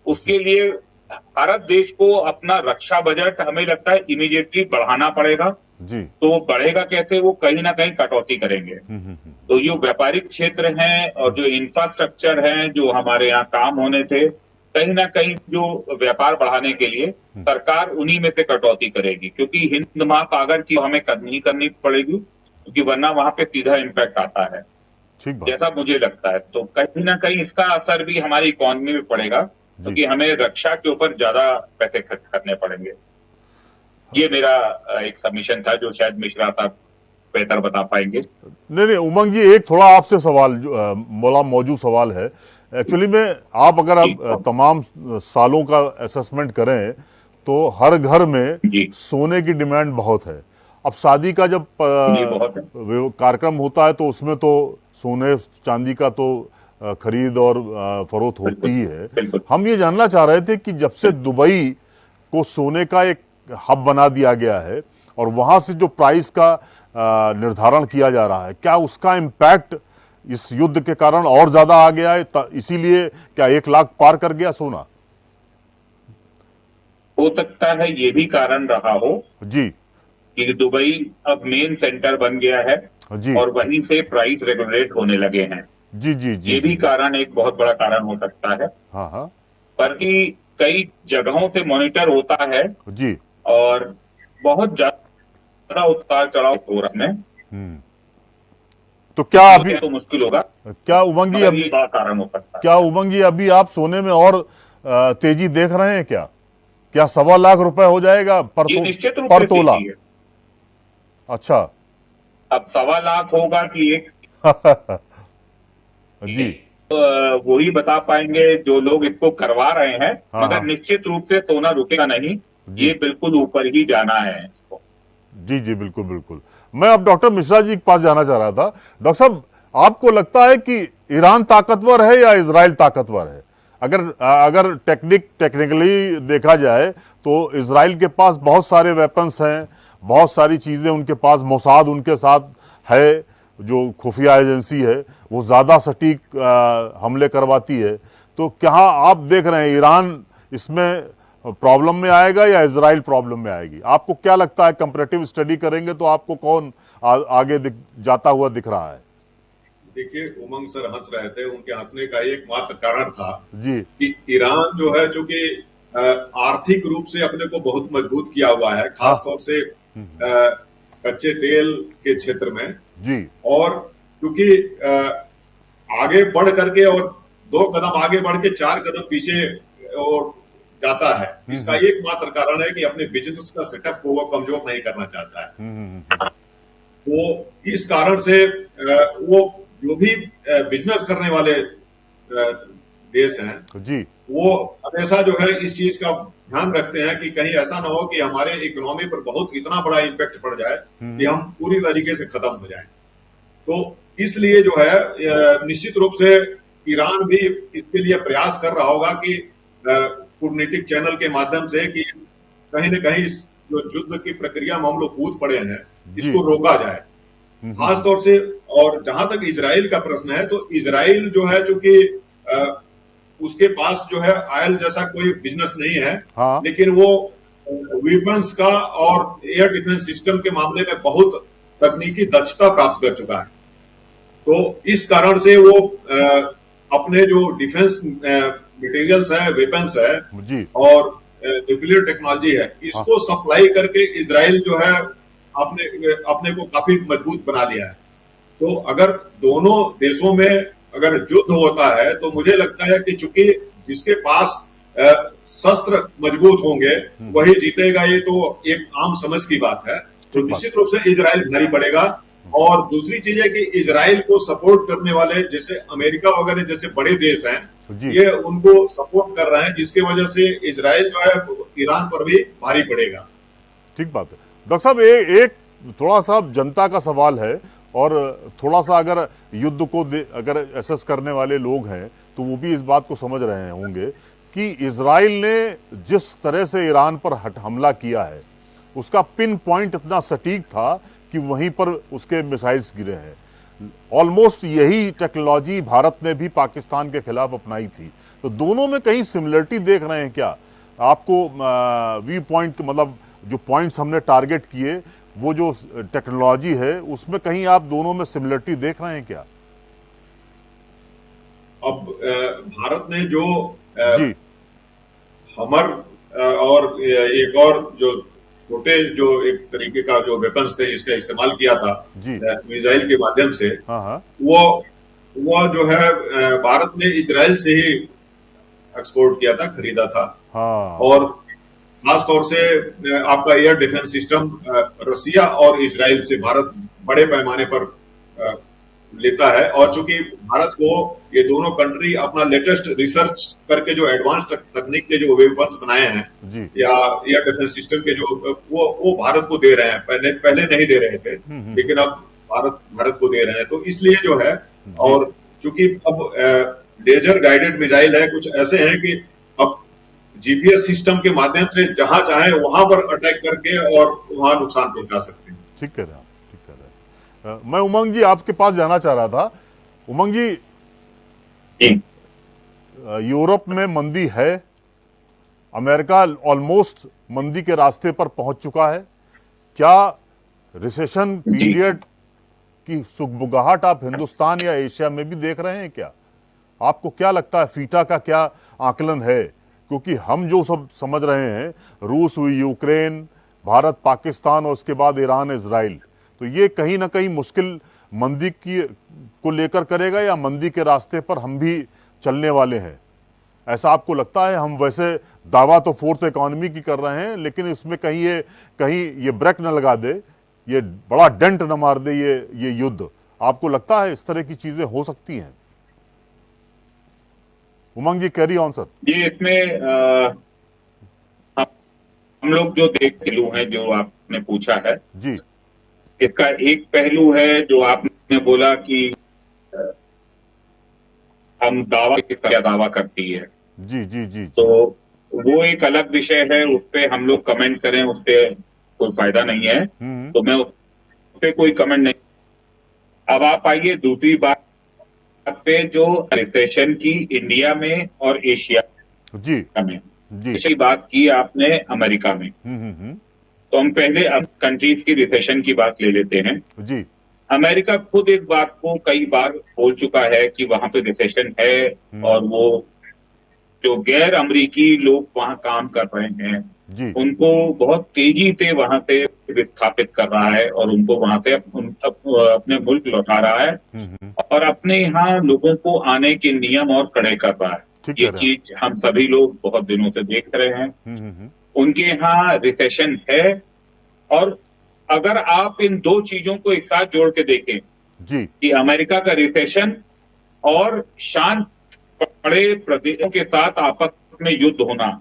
उसके लिए भारत देश को अपना रक्षा बजट हमें लगता है इमीडिएटली बढ़ाना पड़ेगा। जी। तो बढ़ेगा कैसे? वो कहीं ना कहीं कटौती करेंगे। तो ये व्यापारिक क्षेत्र हैं और जो इंफ्रास्ट्रक्चर हैं, जो हमारे यहाँ काम होने थे, कहीं ना कहीं जो व्यापार बढ़ाने के लिए सरकार उन्हीं में से कटौती करेगी, क्योंकि हिंद महासागर की हमें करनी पड़ेगी, क्योंकि वरना वहां पे सीधा इम्पैक्ट आता है, ठीक बात। जैसा मुझे लगता है। तो कहीं ना कहीं इसका असर भी हमारी इकोनॉमी में पड़ेगा, क्योंकि हमें रक्षा के ऊपर ज्यादा पैसे खर्च करने पड़ेंगे। ये मेरा एक सबमिशन था जो शायद मिश्रा साहब बेहतर बता पाएंगे। नहीं, उमंग जी, एक थोड़ा आपसे सवाल जो मौजूद सवाल है। एक्चुअली में आप अगर आप तमाम सालों का असेसमेंट करें तो हर घर में सोने की डिमांड बहुत है। अब शादी का जब कार्यक्रम होता है तो उसमें तो सोने चांदी का तो खरीद और फरोख्त होती ही है। हम ये जानना चाह रहे थे कि जब से दुबई को सोने का एक हब बना दिया गया है और वहां से जो प्राइस का निर्धारण किया जा रहा है, क्या उसका इम्पैक्ट इस युद्ध के कारण और ज्यादा आ गया है? इसीलिए क्या 1 लाख पार कर गया सोना? हो सकता है ये भी कारण रहा हो जी, कि दुबई अब मेन सेंटर बन गया है जी, और वहीं से प्राइस रेगुलेट होने लगे हैं। जी जी जी, ये भी कारण एक बहुत बड़ा कारण हो सकता है। हाँ हाँ, पर कई जगहों से मॉनिटर होता है जी, और बहुत ज्यादा उतार चढ़ाव हो रहा है। तो क्या अभी तो मुश्किल होगा, क्या उमंग जी अभी कारण हो सकता है। क्या उमंग जी अभी आप सोने में और तेजी देख रहे हैं? क्या 1.25 लाख रुपए हो जाएगा निश्चित रूप पर से तोला? अच्छा, अब 1.25 लाख होगा कि 1 जी, वही बता पाएंगे जो लोग इसको करवा रहे हैं। हाँ, मगर हाँ, निश्चित रूप से सोना रुकेगा नहीं, ये बिल्कुल ऊपर ही जाना है इसको। जी जी, बिल्कुल बिल्कुल। मैं अब डॉक्टर मिश्रा जी के पास जाना चाह रहा था। डॉक्टर साहब, आपको लगता है कि ईरान ताकतवर है या इजराइल ताकतवर है? अगर टेक्निकली देखा जाए तो इजराइल के पास बहुत सारे वेपन्स हैं, बहुत सारी चीजें उनके पास, मोसाद उनके साथ है, जो खुफिया एजेंसी है, वो ज्यादा सटीक हमले करवाती है। तो क्या आप देख रहे हैं ईरान इसमें प्रॉब्लम में आएगा या इजराइल प्रॉब्लम में आएगी? आपको क्या लगता है? कंपैरेटिव स्टडी करेंगे तो आपको कौन आगे जाता हुआ दिख रहा है? देखिए, उमंग सर हंस रहे थे, उनके हंसने का एकमात्र कारण था जी कि ईरान जो है, चूंकि आर्थिक रूप से अपने को बहुत मजबूत किया हुआ है, खासतौर से कच्चे तेल के क्षेत्र में जी, और क्योंकि आगे बढ़ करके और 2 कदम आगे बढ़ के 4 कदम पीछे और जाता है, इसका एकमात्र कारण है कि अपने बिजनेस का सेटअप को वो कमजोर नहीं करना चाहता है। तो इस कारण से वो जो भी बिजनेस करने वाले देश हैं जी, वो हमेशा जो है इस चीज का ध्यान रखते हैं कि कहीं ऐसा ना हो कि हमारे इकोनॉमी पर बहुत इतना बड़ा इम्पैक्ट पड़ जाए कि हम पूरी तरीके से खत्म हो जाएं। तो इसलिए जो है निश्चित रूप से ईरान भी इसके लिए प्रयास कर रहा होगा कि कूटनीतिक चैनल के माध्यम से कि कहीं न कहीं जो युद्ध की प्रक्रिया में हम लोग कूद पड़े हैं, इसको रोका जाए, खासतौर से। और जहां तक इजराइल का प्रश्न है, तो इजराइल जो है, चूंकि उसके पास जो है ऑयल जैसा कोई बिजनेस नहीं है, हाँ, लेकिन वो वेपन्स का और एयर डिफेंस सिस्टम के मामले में बहुत तकनीकी दक्षता प्राप्त कर चुका है। तो इस कारण से वो अपने जो डिफेंस मटेरियल्स है, वेपन्स है जी, और न्यूक्लियर टेक्नोलॉजी है, इसको सप्लाई करके इजराइल जो है अपने को काफी मजबूत बना लिया है। तो अगर दोनों देशों में अगर युद्ध होता है तो मुझे लगता है कि चूंकि जिसके पास शस्त्र मजबूत होंगे वही जीतेगा, ये तो एक आम समझ की बात है। तो निश्चित रूप से इजराइल भारी पड़ेगा और दूसरी चीज है कि इजराइल को सपोर्ट करने वाले जैसे अमेरिका वगैरह जैसे बड़े देश हैं, ये उनको सपोर्ट कर रहे हैं, जिसकी वजह से इजराइल जो है ईरान पर भी भारी पड़ेगा। ठीक बात है डॉक्टर साहब। एक थोड़ा सा जनता का सवाल है, और थोड़ा सा अगर युद्ध को अगर एसेस करने वाले लोग हैं तो वो भी इस बात को समझ रहे होंगे कि इजराइल ने जिस तरह से ईरान पर हमला किया है उसका पिन पॉइंट इतना सटीक था कि वहीं पर उसके मिसाइल्स गिरे हैं। ऑलमोस्ट यही टेक्नोलॉजी भारत ने भी पाकिस्तान के खिलाफ अपनाई थी। तो दोनों में कहीं सिमिलरिटी देख रहे हैं क्या आपको? व्यू पॉइंट मतलब जो पॉइंट्स हमने टारगेट किए, वो जो टेक्नोलॉजी है, उसमें कहीं आप दोनों में सिमिलरिटी देख रहे हैं क्या? अब भारत ने जो जी हमर और एक और जो छोटे जो एक तरीके का जो वेपन्स थे जिसका इस्तेमाल किया था मिसाइल के माध्यम से, वो जो है भारत ने इजराइल से ही एक्सपोर्ट किया था, खरीदा था। और खास तौर से आपका एयर डिफेंस सिस्टम रसिया और इजराइल से भारत बड़े पैमाने पर लेता है। और चूंकि भारत को ये दोनों कंट्री अपना लेटेस्ट रिसर्च करके जो एडवांस तकनीक के जो वेपन्स बनाए हैं या एयर डिफेंस सिस्टम के जो वो भारत को दे रहे हैं, पहले नहीं दे रहे थे, लेकिन अब भारत को दे रहे हैं। तो इसलिए जो है, और चूंकि अब लेजर गाइडेड मिसाइल है, कुछ ऐसे हैं कि अब जीपीएस सिस्टम के माध्यम से जहां चाहे वहां पर अटैक करके और वहां नुकसान पहुंचा सकते हैं। ठीक कह रहे हैं आप, ठीक कह रहे हैं। मैं उमंग जी आपके पास जाना चाह रहा था। उमंग जी, यूरोप में मंदी है, अमेरिका ऑलमोस्ट मंदी के रास्ते पर पहुंच चुका है। क्या रिसेशन पीरियड की सुगबुगाहट आप हिंदुस्तान या एशिया में भी देख रहे हैं क्या? आपको क्या लगता है, फीटा का क्या आकलन है? क्योंकि हम जो सब समझ रहे हैं, रूस हुई, यूक्रेन, भारत पाकिस्तान और उसके बाद ईरान इजराइल, तो ये कहीं ना कहीं मुश्किल मंदी की को लेकर करेगा, या मंदी के रास्ते पर हम भी चलने वाले हैं, ऐसा आपको लगता है? हम वैसे दावा तो फोर्थ इकोनॉमी की कर रहे हैं, लेकिन इसमें कहीं ये ब्रेक न लगा दे, ये बड़ा डेंट न मार दे ये युद्ध। आपको लगता है इस तरह की चीजें हो सकती हैं? उमंग जी, कैरी ऑन सर। जी, इसमें हम लोग जो पहलू हैं जो आपने पूछा है जी, इसका एक पहलू है जो आपने बोला कि हम दावा करती है। जी जी जी, तो वो एक अलग विषय है, उस पर हम लोग कमेंट करें उस पर कोई फायदा नहीं है, तो मैं उस पर कोई कमेंट नहीं। अब आप आइए दूसरी बात पे, जो रिसेशन की इंडिया में और एशिया में जी बात की आपने, अमेरिका में, तो हम पहले अब कंट्रीज की रिसेशन की बात ले लेते हैं। जी, अमेरिका खुद इस बात को कई बार बोल चुका है कि वहां पे रिसेशन है, और वो जो गैर अमेरिकी लोग वहां काम कर रहे हैं उनको बहुत तेजी से वहां से विस्थापित कर रहा है, और उनको वहां से अपने मुल्क लौटा रहा है, और अपने यहाँ लोगों को आने के नियम और कड़े कर रहा है। ये चीज हम सभी लोग बहुत दिनों से देख रहे हैं। उनके यहाँ रिसेशन है, और अगर आप इन दो चीजों को एक साथ जोड़ के देखें कि अमेरिका का रिसेशन और शांत पड़े प्रदेशों के साथ आपस में युद्ध होना,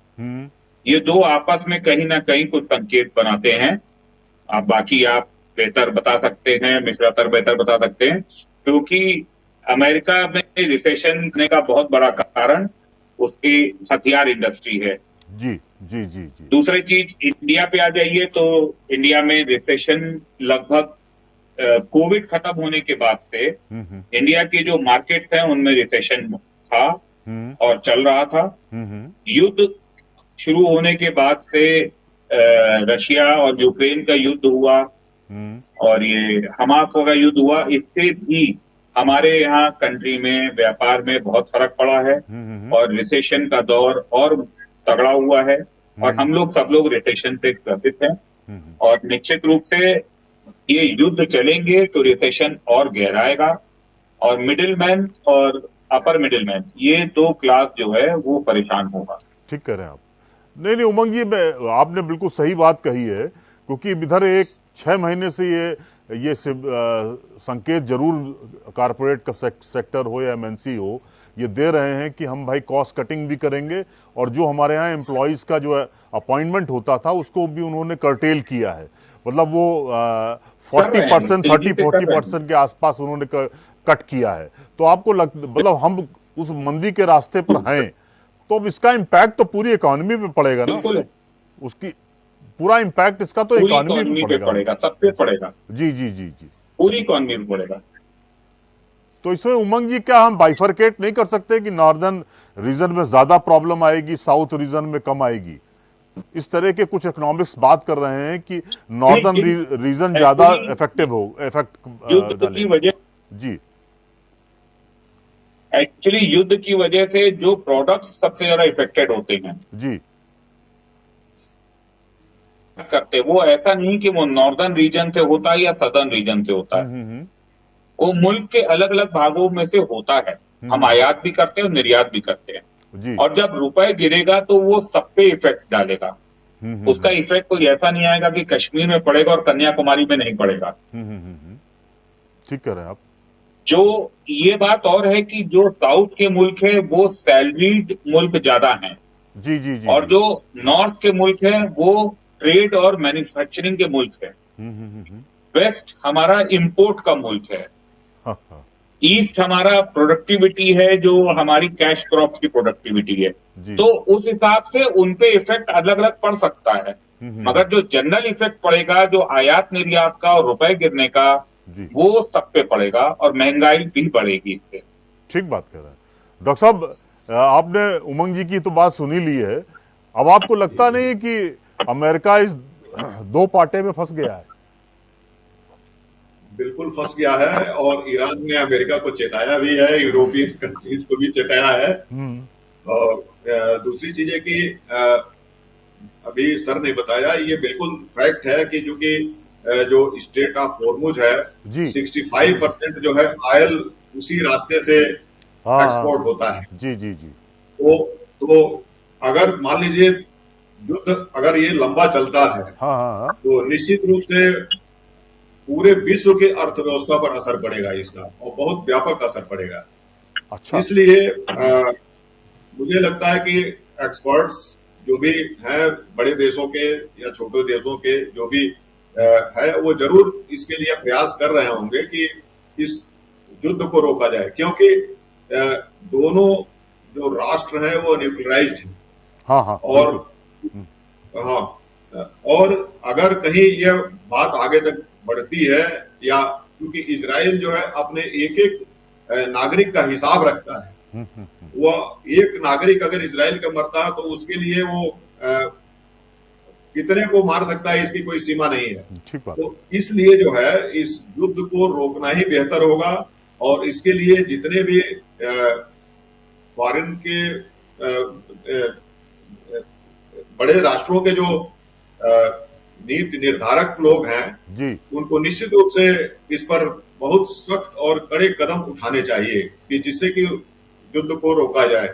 ये दो आपस में कहीं ना कहीं कुछ संकेत बनाते हैं। बाकी आप बेहतर बता सकते हैं, मिश्रा सर बेहतर बता सकते हैं, क्योंकि अमेरिका में रिसेशन होने का बहुत बड़ा कारण उसकी हथियार इंडस्ट्री है। जी जी जी जी। दूसरी चीज, इंडिया पे आ जाइए तो इंडिया में रिसेशन लगभग कोविड खत्म होने के बाद से इंडिया के जो मार्केट हैं उनमें रिसेशन था और चल रहा था। युद्ध शुरू होने के बाद से रशिया और यूक्रेन का युद्ध हुआ और ये हमास का युद्ध हुआ, इससे भी हमारे यहाँ कंट्री में व्यापार में बहुत फर्क पड़ा है और रिसेशन का दौर और तगड़ा हुआ है, और हम लोग सब लोग रिसेशन से ग्रसित हैं, और निश्चित रूप से ये युद्ध चलेंगे तो रिसेशन और गहराएगा, और मिडिलमैन और अपर मिडिलमैन, ये दो क्लास जो है वो परेशान होगा। ठीक कह रहे हैं आप। नहीं उमंग जी, आपने बिल्कुल सही बात कही है, क्योंकि इधर एक 6 महीने से ये ये संकेत जरूर कारपोरेट का सेक्टर हो या एमएनसी हो, ये दे रहे हैं कि हम भाई कॉस्ट कटिंग भी करेंगे, और जो हमारे यहाँ एम्प्लॉयज़ का जो अपॉइंटमेंट होता था उसको भी उन्होंने कर्टेल किया है। मतलब वो 40% 30-40% के आसपास उन्होंने कट किया है। तो आपको मतलब हम उस मंदी के रास्ते पर हैं, तो अब इसका इम्पैक्ट तो पूरी इकोनॉमी पे पड़ेगा ना, उसकी पूरा इम्पैक्ट इसका तो इकोनॉमी पे पड़ेगा, सब पे पड़ेगा। जी जी जी जी, पूरी इकोनॉमी पे पड़ेगा। तो इसमें उमंग जी क्या हम बाइफरकेट नहीं कर सकते कि नॉर्दर्न रीजन में ज्यादा प्रॉब्लम आएगी, साउथ रीजन में कम आएगी? इस तरह के कुछ इकोनॉमिक्स बात कर रहे हैं कि नॉर्दर्न रीजन ज्यादा इफेक्टिव हो, इफेक्ट की वजह जी। एक्चुअली युद्ध की वजह से जो प्रोडक्ट्स सबसे ज्यादा इफेक्टेड होते हैं जी करते, वो ऐसा नहीं कि वो नॉर्दर्न रीजन से होता है या सदर्न रीजन से होता है, वो मुल्क के अलग अलग भागों में से होता है। हम आयात भी करते हैं और निर्यात भी करते हैं जी। और जब रुपए गिरेगा तो वो सब पे इफेक्ट डालेगा। उसका इफेक्ट कोई ऐसा नहीं आएगा कि कश्मीर में पड़ेगा और कन्याकुमारी में नहीं पड़ेगा। ठीक कह रहे हैं आप। जो ये बात और है कि जो साउथ के मुल्क है वो सैलरीड मुल्क ज्यादा हैं, जी जी जी, और जो नॉर्थ के मुल्क है वो ट्रेड और मैन्युफैक्चरिंग के मुल्क है। वेस्ट हमारा इंपोर्ट का मुल्क है, ईस्ट हमारा प्रोडक्टिविटी है, जो हमारी कैश क्रॉप्स की प्रोडक्टिविटी है। तो उस हिसाब से उनपे इफेक्ट अलग अलग पड़ सकता है, मगर जो जनरल इफेक्ट पड़ेगा जो आयात निर्यात का और रुपए गिरने का, वो सब पे पड़ेगा और महंगाई भी बढ़ेगी इससे। ठीक बात कह रहे हैं डॉक्टर साहब। आपने उमंग जी की तो बात सुनी ली है, अब आपको लगता नहीं कि अमेरिका इस दो पाटे में फंस गया है? बिल्कुल फंस गया है, और ईरान ने अमेरिका को चेताया भी है, यूरोपियन कंट्रीज को भी चेताया है। और दूसरी चीज है कि अभी सर ने बताया, ये बिल्कुल फैक्ट है कि चूंकि जो स्ट्रेट ऑफ हॉर्मुज है 65% जो है ऑयल उसी रास्ते से एक्सपोर्ट होता है। जी जी जी। तो अगर मान लीजिए युद्ध अगर ये लंबा चलता है, तो निश्चित रूप से पूरे विश्व के अर्थव्यवस्था पर असर पड़ेगा इसका, और बहुत व्यापक असर पड़ेगा। अच्छा। इसलिए मुझे लगता है कि एक्सपर्ट्स जो भी हैं, बड़े देशों के या छोटे देशों के जो भी है, वो जरूर इसके लिए प्रयास कर रहे होंगे कि इस युद्ध को रोका जाए, क्योंकि दोनों जो राष्ट्र हैं वो न्यूक्लियराइज्ड हैं। और अगर कहीं यह बात आगे तक बढ़ती है, या क्योंकि इजराइल जो है अपने एक एक नागरिक का हिसाब रखता है, वो एक नागरिक अगर इजराइल का मरता है तो उसके लिए वो कितने को मार सकता है, इसकी कोई सीमा नहीं है। तो इसलिए जो है इस युद्ध को रोकना ही बेहतर होगा, और इसके लिए जितने भी फॉरेन के बड़े राष्ट्रों के जो नीति निर्धारक लोग हैं जी, उनको निश्चित रूप से इस पर बहुत सख्त और कड़े कदम उठाने चाहिए कि जिससे कि युद्ध को रोका जाए।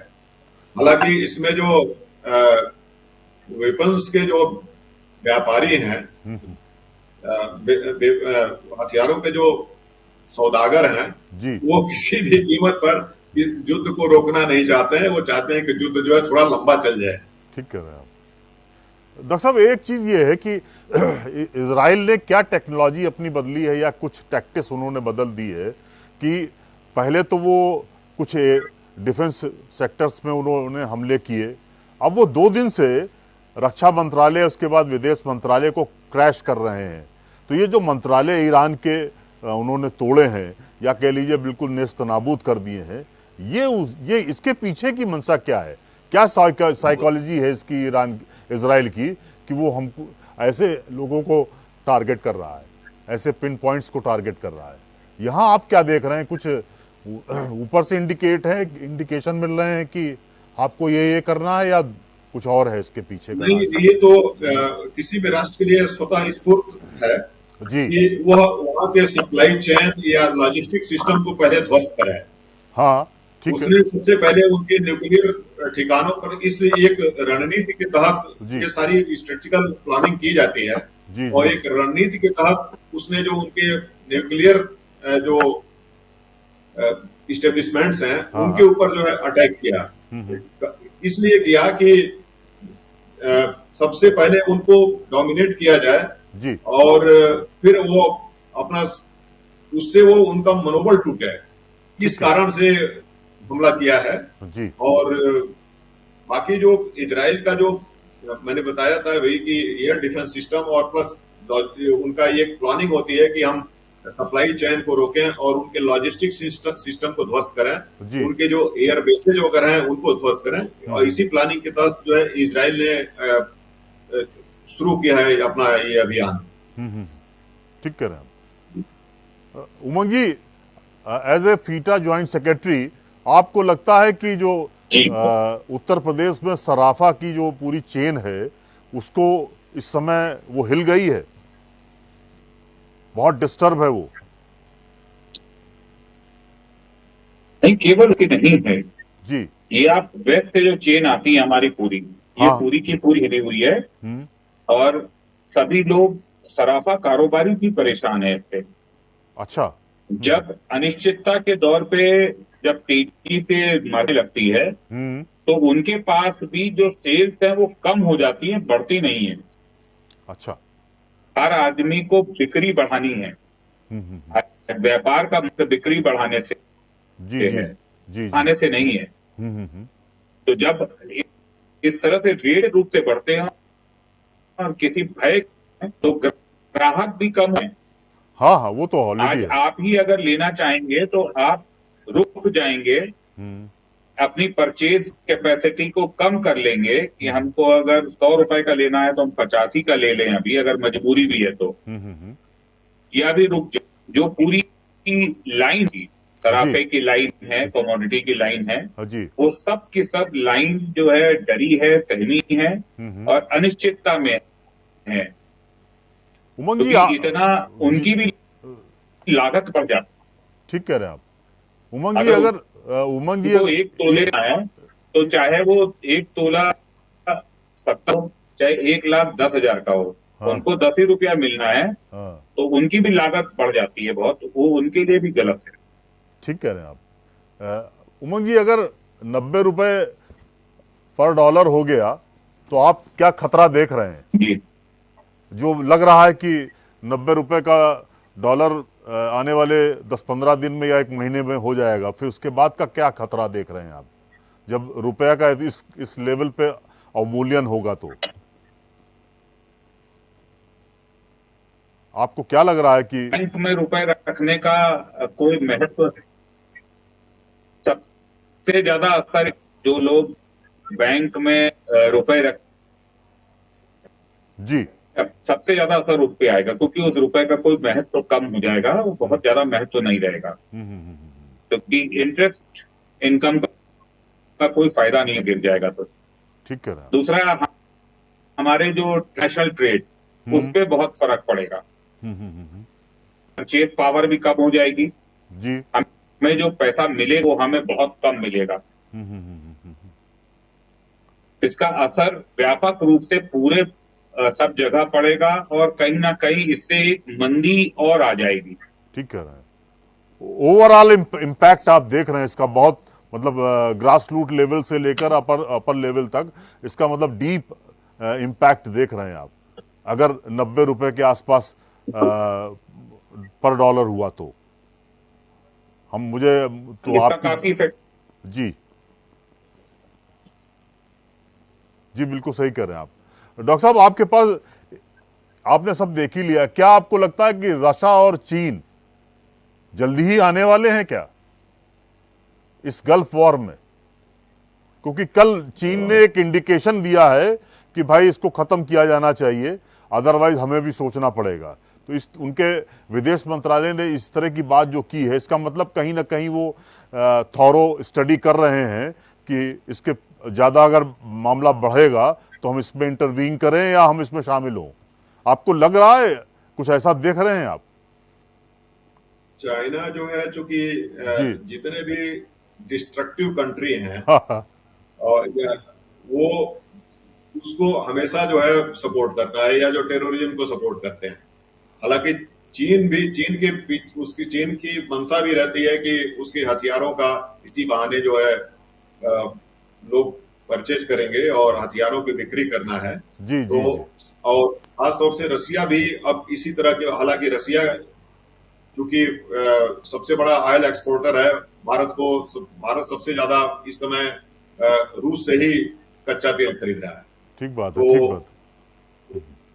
हालांकि इसमें जो वेपन्स के जो व्यापारी हैं, हथियारों के जो सौदागर हैं जी, वो किसी भी कीमत पर इस युद्ध को रोकना नहीं चाहते हैं। वो चाहते हैं कि युद्ध जो है थोड़ा लंबा चल जाए। ठीक कह रहे हैं आप डॉक्टर साहब। एक चीज ये है कि इजराइल ने क्या टेक्नोलॉजी अपनी बदली है, या कुछ टैक्टिक्स उन्होंने बदल दी है कि पहले तो वो कुछ डिफेंस सेक्टर्स में उन्होंने हमले किए, अब वो 2 दिन से रक्षा मंत्रालय उसके बाद विदेश मंत्रालय को क्रैश कर रहे हैं। तो ये जो मंत्रालय ईरान के उन्होंने तोड़े हैं, या कह लीजिए बिल्कुल नेस्तनाबूद कर दिए हैं, ये इसके पीछे की मंशा क्या है? क्या साइकोलॉजी है इसकी इजराइल की कि वो हमको ऐसे लोगों को टारगेट कर रहा है, ऐसे पिन पॉइंट्स को टारगेट कर रहा है? यहाँ आप क्या देख रहे हैं? कुछ ऊपर से इंडिकेशन मिल रहे हैं कि आपको ये करना है, या कुछ और है इसके पीछे? नहीं, ये तो किसी भी राष्ट्र के लिए स्वतः स्फूर्त है जी कि वह वहाँ के सप्लाई चेन या लॉजिस्टिक सिस्टम को पहले ध्वस्त कराए। हाँ, उसने सबसे पहले उनके न्यूक्लियर ठिकानों पर इस एक रणनीति के तहत ये सारी स्ट्रेटेजिकल प्लानिंग की जाती है जी और जी एक रणनीति के तहत उसने जो उनके न्यूक्लियर जो इस्टेब्लिशमेंट्स हैं हाँ उनके हाँ ऊपर जो है अटैक किया। हम्म, इसलिए किया कि सबसे पहले उनको डोमिनेट किया जाए जी और फिर वो अपना उससे वो उनका मनोबल टूटे, इस ठीक है कारण से हमला किया है। जी और बाकी जो इजराइल का जो मैंने बताया था वही कि एयर डिफेंस सिस्टम और प्लस उनका ये प्लानिंग होती है कि हम सप्लाई चेन को रोकें और उनके लॉजिस्टिक सिस्टम को ध्वस्त करें, जी उनके जो एयर बेसेज वगैरह हैं उनको ध्वस्त करें। और इसी प्लानिंग के तहत जो है इजराइल ने शुरू किया है अपना ये अभियान। ठीक कह रहे हैं उमंग जी। एज ए फीटा ज्वाइंट सेक्रेटरी, आपको लगता है कि जो जी उत्तर प्रदेश में सराफा की जो पूरी चेन है उसको इस समय वो हिल गई है, बहुत डिस्टर्ब है वो? नहीं, केवल उसकी नहीं है। जी ये आप वेस्ट से जो चेन आती है हमारी पूरी, ये हाँ पूरी की पूरी हिली हुई है। हम्म, और सभी लोग सराफा कारोबारी भी परेशान है इससे। अच्छा जब अनिश्चितता के दौर पे जब तेजी से मार्केट लगती है हम्म, तो उनके पास भी जो सेल्स है वो कम हो जाती है, बढ़ती नहीं है। अच्छा हर आदमी को बिक्री बढ़ानी है। व्यापार का मतलब बिक्री बढ़ाने से जी जी है, जी जी आने से नहीं है। हम्म। तो जब इस तरह से रेट रूप से बढ़ते हैं और किसी भय तो ग्राहक भी कम है। हाँ हाँ वो तो ऑलरेडी आज है। आप ही अगर लेना चाहेंगे तो आप रुक जाएंगे, हम्म अपनी परचेज कैपेसिटी को कम कर लेंगे कि हमको अगर 100 रुपए का लेना है तो हम 85 का ले लें अभी, अगर मजबूरी भी है तो। या भी रुक जाए। जो पूरी लाइन थी, जी सराफे की लाइन है, कमोडिटी की लाइन है, हाँ जी वो सब की सब लाइन जो है डरी है, सहमी है और अनिश्चितता में है। उमंग जी क्योंकि इतना जी उनकी भी लागत बढ़ जाती ठीक कह रहे हैं आप। उमंग है। जी अगर अगर उमंग जी उनको एक तोले ये का है तो चाहे वो एक तोला 70 हो, चाहे 1,10,000 का हो, हाँ उनको 10 ही रुपया मिलना है हाँ तो उनकी भी लागत बढ़ जाती है बहुत। वो उनके लिए भी गलत है। ठीक कह रहे हैं आप। उमंग जी अगर 90 रुपए पर डॉलर हो गया तो आप क्या खतरा देख रहे हैं? जी जो लग रहा है कि 90 रुपए का डॉलर आने वाले 10-15 दिन में या एक महीने में हो जाएगा, फिर उसके बाद का क्या खतरा देख रहे हैं आप, जब रुपया का इस लेवल पे अवमूल्यन होगा? तो आपको क्या लग रहा है कि बैंक में रुपए रखने का कोई महत्व? सबसे ज्यादा असर जो लोग बैंक में रुपए रख, जी सबसे ज्यादा असर उस पे आएगा क्योंकि उस रुपए का कोई महत्व तो कम हो जाएगा, वो बहुत ज्यादा महत्व नहीं रहेगा। क्योंकि इंटरेस्ट इनकम का कोई फायदा नहीं गिर जाएगा। तो ठीक कह रहे हैं दूसरा, हमारे जो नेशनल ट्रेड उस पे बहुत फर्क पड़ेगा। परचेज पावर भी कम हो जाएगी, जी हमें जो पैसा मिले वो हमें बहुत कम मिलेगा। इसका असर व्यापक रूप से पूरे सब जगह पड़ेगा और कहीं ना कहीं इससे एक मंदी और आ जाएगी। ठीक कह रहे हैं। ओवरऑल इम्पैक्ट आप देख रहे हैं इसका, बहुत मतलब ग्रास रूट लेवल से लेकर अपर लेवल तक इसका मतलब डीप इम्पैक्ट देख रहे हैं आप, अगर 90 रुपए के आसपास पर डॉलर हुआ तो तो इसका आप काफी इफेक्ट। जी जी बिल्कुल सही कह रहे हैं आप। डॉक्टर साहब आपके पास, आपने सब देख ही लिया, क्या आपको लगता है कि रशिया और चीन जल्दी ही आने वाले हैं क्या इस गल्फ वॉर में? क्योंकि कल चीन ने एक इंडिकेशन दिया है कि भाई इसको खत्म किया जाना चाहिए, अदरवाइज हमें भी सोचना पड़ेगा। तो इस उनके विदेश मंत्रालय ने इस तरह की बात जो की है, इसका मतलब कहीं ना कहीं वो थॉरो स्टडी कर रहे हैं कि इसके ज़्यादा अगर मामला बढ़ेगा तो हम इसमें इंटरवीन करें या हम इसमें शामिल हों। आपको लग रहा है, कुछ ऐसा देख रहे हैं आप? चाइना जो है चूंकि जी जितने भी डिस्ट्रक्टिव कंट्री हैं हाँ हाँ और वो उसको हमेशा जो है सपोर्ट करता है, या जो टेररिज्म को सपोर्ट करते हैं। हालांकि चीन की मंशा भी रहती है कि उसके हथियारों का इसी बहाने जो है लोग परचेज करेंगे और हथियारों की बिक्री करना है। जी तो जी जी। और खासतौर से रसिया भी अब इसी तरह के, हालांकि रसिया चूंकि सबसे बड़ा ऑयल एक्सपोर्टर है, भारत सबसे ज्यादा इस समय रूस से ही कच्चा तेल खरीद रहा है। ठीक बात है, तो ठीक बात।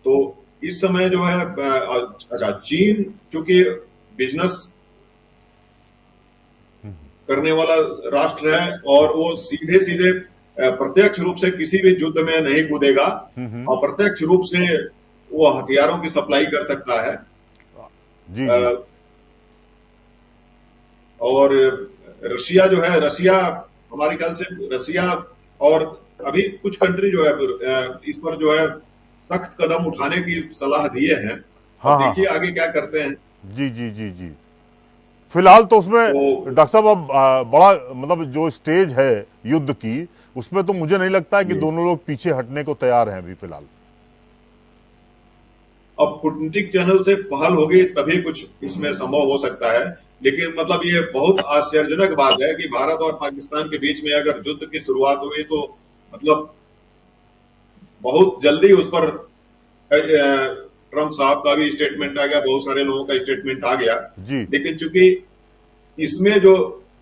तो इस समय जो है अच्छा, चीन चूंकि बिजनेस करने वाला राष्ट्र है और वो सीधे सीधे प्रत्यक्ष रूप से किसी भी युद्ध में नहीं कूदेगा, और प्रत्यक्ष रूप से वो हथियारों की सप्लाई कर सकता है। जी जी। और रसिया हमारे ख्याल से रसिया और अभी कुछ कंट्री जो है इस पर जो है सख्त कदम उठाने की सलाह दिए हैं। हाँ, अब हाँ, देखिए आगे क्या करते हैं। जी जी जी जी। फिलहाल तो उसमें तो डॉक्टर साहब अब बड़ा मतलब जो स्टेज है युद्ध की, उसमें तो मुझे नहीं लगता है कि दोनों लोग पीछे हटने को तैयार हैं अभी फिलहाल। अब कूटनीतिक चैनल से पहल होगी तभी कुछ इसमें संभव हो सकता है, लेकिन मतलब ये बहुत आश्चर्यजनक बात है कि भारत और पाकिस्तान के बीच में अगर युद्ध की शुरुआत हुई तो मतलब बहुत जल्दी उस पर ट्रंप साहब का भी स्टेटमेंट आ गया, बहुत सारे लोगों का स्टेटमेंट आ गया। जी। लेकिन चूंकि इसमें जो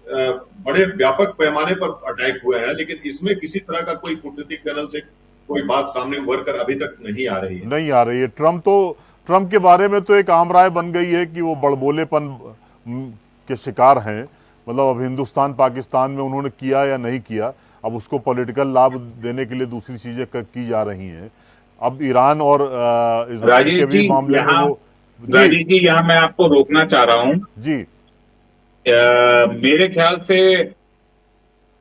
बड़े व्यापक पैमाने पर अटैक हुए हैं, लेकिन इसमें किसी तरह का कोई कूटनीतिक चैनल से कोई बात सामने उभर कर अभी तक नहीं आ रही है। नहीं आ रही है। ट्रंप के बारे में तो एक आम राय बन गई है कि वो बड़बोलेपन के शिकार हैं। मतलब अब हिंदुस्तान पाकिस्तान में उन्होंने किया या नहीं किया, अब उसको पॉलिटिकल लाभ देने के लिए दूसरी चीजें की जा रही हैं। अब ईरान और इजराइल के भी मामले में वो। राजीव जी, यहाँ मैं आपको रोकना चाह रहा हूँ। जी। मेरे ख्याल से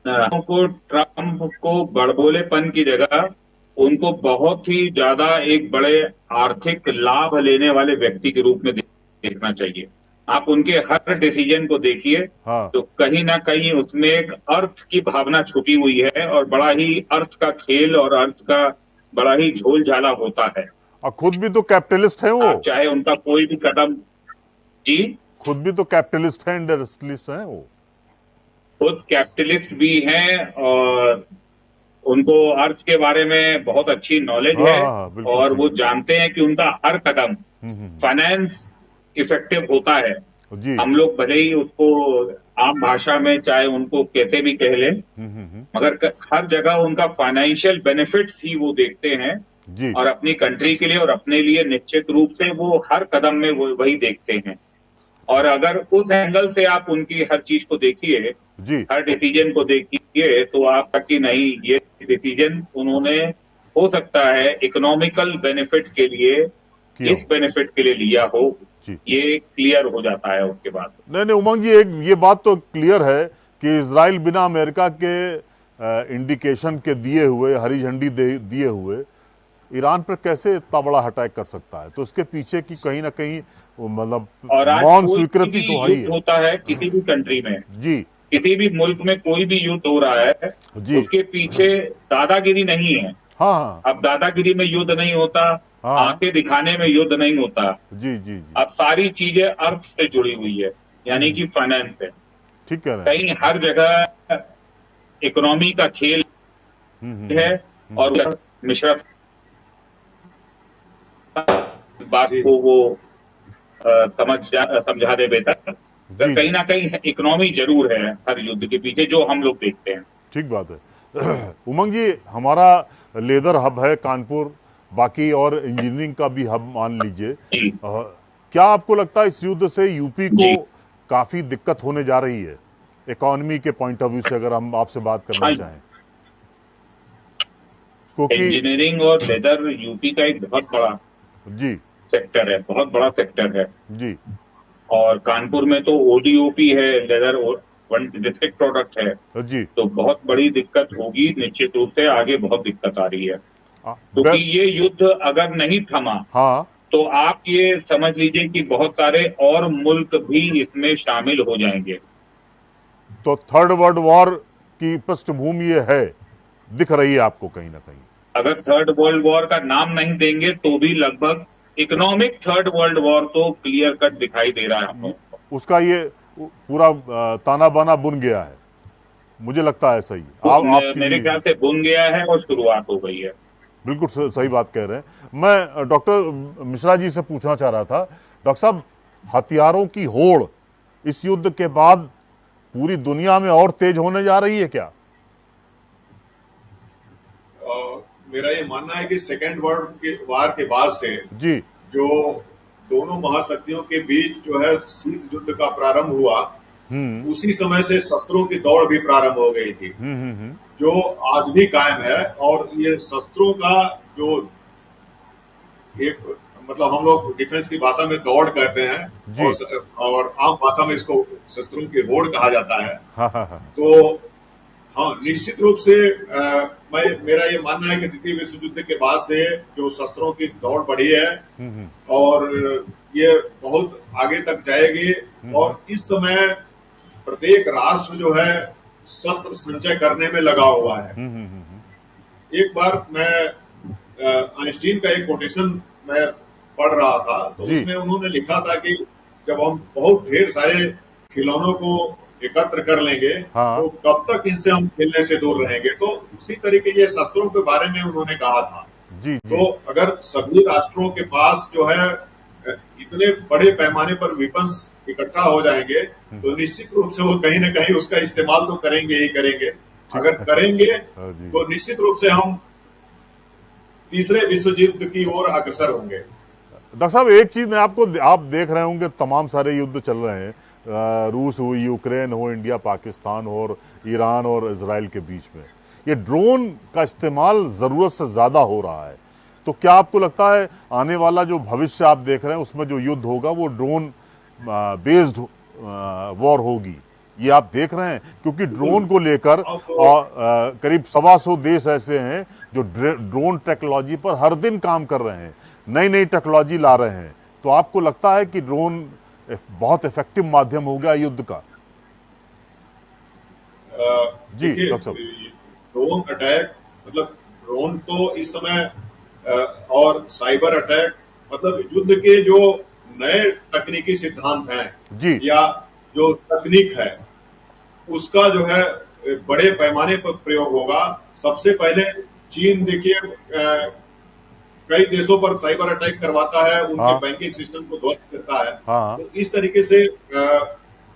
ट्रंप को बड़बोलेपन की जगह उनको बहुत ही ज्यादा एक बड़े आर्थिक लाभ लेने वाले व्यक्ति के रूप में देखना चाहिए। आप उनके हर डिसीजन को देखिए, हाँ। तो कहीं ना कहीं उसमें एक अर्थ की भावना छुपी हुई है और बड़ा ही अर्थ का खेल और अर्थ का बड़ा ही झोल झाला होता है। और खुद भी तो कैपिटलिस्ट है वो। आप चाहे उनका कोई भी कदम। जी। खुद भी तो कैपिटलिस्ट है, इंडस्ट्रियलिस्ट है वो। खुद कैपिटलिस्ट भी हैं और उनको अर्थ के बारे में बहुत अच्छी नॉलेज है। और वो जानते हैं कि उनका हर कदम फाइनेंस इफेक्टिव होता है। जी। हम लोग भले ही उसको आम भाषा में चाहे उनको कैसे भी कह लें, मगर हर जगह उनका फाइनेंशियल बेनिफिट्स ही वो देखते हैं। जी। और अपनी कंट्री के लिए और अपने लिए निश्चित रूप से वो हर कदम में वो वही देखते हैं। और अगर उस एंगल से आप उनकी हर चीज को देखिए, हर डिसीजन को देखिए, तो आपका कि नहीं, ये डिसीजन उन्होंने हो सकता है इकोनॉमिकल बेनिफिट के लिए, इस बेनिफिट के लिए लिया हो, ये क्लियर हो जाता है उसके बाद। नहीं उमंग जी, एक ये बात तो क्लियर है कि इजराइल बिना अमेरिका के इंडिकेशन के दिए हुए, हरी झंडी दिए हुए ईरान पर कैसे इतना बड़ा अटैक कर सकता है। तो इसके पीछे की कहीं ना कहीं मतलब मौन स्वीकृति तो है ही है। होता है किसी भी कंट्री में, जी, किसी भी मुल्क में कोई भी युद्ध हो रहा है, उसके पीछे दादागिरी नहीं है। हाँ। अब दादागिरी में युद्ध नहीं होता, आंखें दिखाने में युद्ध नहीं होता। जी जी जी। अब सारी चीजें अर्थ से जुड़ी हुई है, यानी कि फाइनेंस से। ठीक कह रहे हैं। कहीं हर जगह इकोनॉमी का खेल है और मिश्रा बात को वो समझा दे बेहतर। तो कहीं ना कहीं इकोनॉमी जरूर है हर युद्ध के पीछे, जो हम लोग देखते हैं। ठीक बात है। उमंग जी, हमारा लेदर हब है कानपुर, बाकी और इंजीनियरिंग का भी हब मान लीजिए। क्या आपको लगता है इस युद्ध से यूपी को काफी दिक्कत होने जा रही है, इकोनॉमी के पॉइंट ऑफ व्यू से, अगर हम आपसे बात करना चाहें? क्योंकि इंजीनियरिंग और लेदर यूपी का एक बहुत बड़ा जी सेक्टर है, बहुत बड़ा सेक्टर है जी। और कानपुर में तो ओडीओपी है, लेदर वन डिस्ट्रिक्ट प्रोडक्ट है जी। तो बहुत बड़ी दिक्कत होगी निश्चित रूप से, आगे बहुत दिक्कत आ रही है। क्योंकि ये युद्ध अगर नहीं थमा, तो आप ये समझ लीजिए कि बहुत सारे और मुल्क भी इसमें शामिल हो जाएंगे। तो थर्ड वर्ल्ड वॉर की पृष्ठभूमि ये है, दिख रही है आपको कहीं ना कहीं? अगर थर्ड वर्ल्ड वॉर का नाम नहीं देंगे तो भी लगभग इकोनॉमिक थर्ड वर्ल्ड वॉर तो क्लियर कट दिखाई दे रहा है हम लोगों को। उसका ये पूरा ताना बाना बुन गया है, मुझे लगता है। सही आपकी मेरे ख्याल से बुन गया है और शुरुआत हो गई है। बिल्कुल सही बात कह रहे हैं। मैं डॉक्टर मिश्रा जी से पूछना चाह रहा था, डॉक्टर साहब, हथियारों की होड़ इस युद्ध के बाद पूरी दुनिया में और तेज होने जा रही है क्या? मेरा ये मानना है कि सेकेंड वर्ल्ड वार के बाद से जी। जो दोनों महाशक्तियों के बीच जो है शीत युद्ध का प्रारंभ हुआ, उसी समय से शस्त्रों की दौड़ भी प्रारंभ हो गई थी, जो आज भी कायम है। और ये शस्त्रों का जो एक मतलब हम लोग डिफेंस की भाषा में दौड़ कहते हैं, और आम भाषा में इसको शस्त्रों की होड़ कहा जाता है। तो हाँ, निश्चित रूप से मेरा ये मानना है कि द्वितीय विश्व युद्ध के बाद से जो शस्त्रों की दौड़ बढ़ी है और ये बहुत आगे तक जाएगी। और इस समय प्रत्येक राष्ट्र जो है शस्त्र संचय करने में लगा हुआ है। एक बार मैं आइंस्टीन का एक कोटेशन मैं पढ़ रहा था, तो उसमें उन्होंने लिखा था कि जब हम बहुत ढेर सारे खिलौनों को एकत्र कर लेंगे, तो कब तक इनसे हम खेलने से दूर रहेंगे। तो उसी तरीके ये शस्त्रों के बारे में उन्होंने कहा था। तो अगर सभी राष्ट्रों के पास जो है इतने बड़े पैमाने पर वेपन्स इकट्ठा हो जाएंगे, तो निश्चित रूप से वो कहीं ना कहीं उसका इस्तेमाल तो करेंगे ही करेंगे। अगर करेंगे तो निश्चित रूप से हम तीसरे विश्व युद्ध की ओर अग्रसर होंगे। डॉक्टर साहब, एक चीज मैं आप देख रहे होंगे, तमाम सारे युद्ध चल रहे हैं, रूस हो, यूक्रेन हो, इंडिया पाकिस्तान हो, और ईरान और इजराइल के बीच में ये ड्रोन का इस्तेमाल ज़रूरत से ज़्यादा हो रहा है। तो क्या आपको लगता है आने वाला जो भविष्य आप देख रहे हैं उसमें जो युद्ध होगा वो ड्रोन बेस्ड वॉर होगी, ये आप देख रहे हैं? क्योंकि ड्रोन को लेकर करीब 125 देश ऐसे हैं जो ड्रोन टेक्नोलॉजी पर हर दिन काम कर रहे हैं, नई नई टेक्नोलॉजी ला रहे हैं। तो आपको लगता है कि ड्रोन बहुत इफेक्टिव माध्यम हो गया युद्ध का? जी डॉक्टर साहब। ड्रोन अटैक मतलब ड्रोन तो इस समय और साइबर अटैक मतलब युद्ध के जो नए तकनीकी सिद्धांत हैं जी, या जो तकनीक है उसका जो है बड़े पैमाने पर प्रयोग होगा। सबसे पहले चीन देखिए कई देशों पर साइबर अटैक करवाता है, उनके बैंकिंग सिस्टम को ध्वस्त करता है। तो इस तरीके से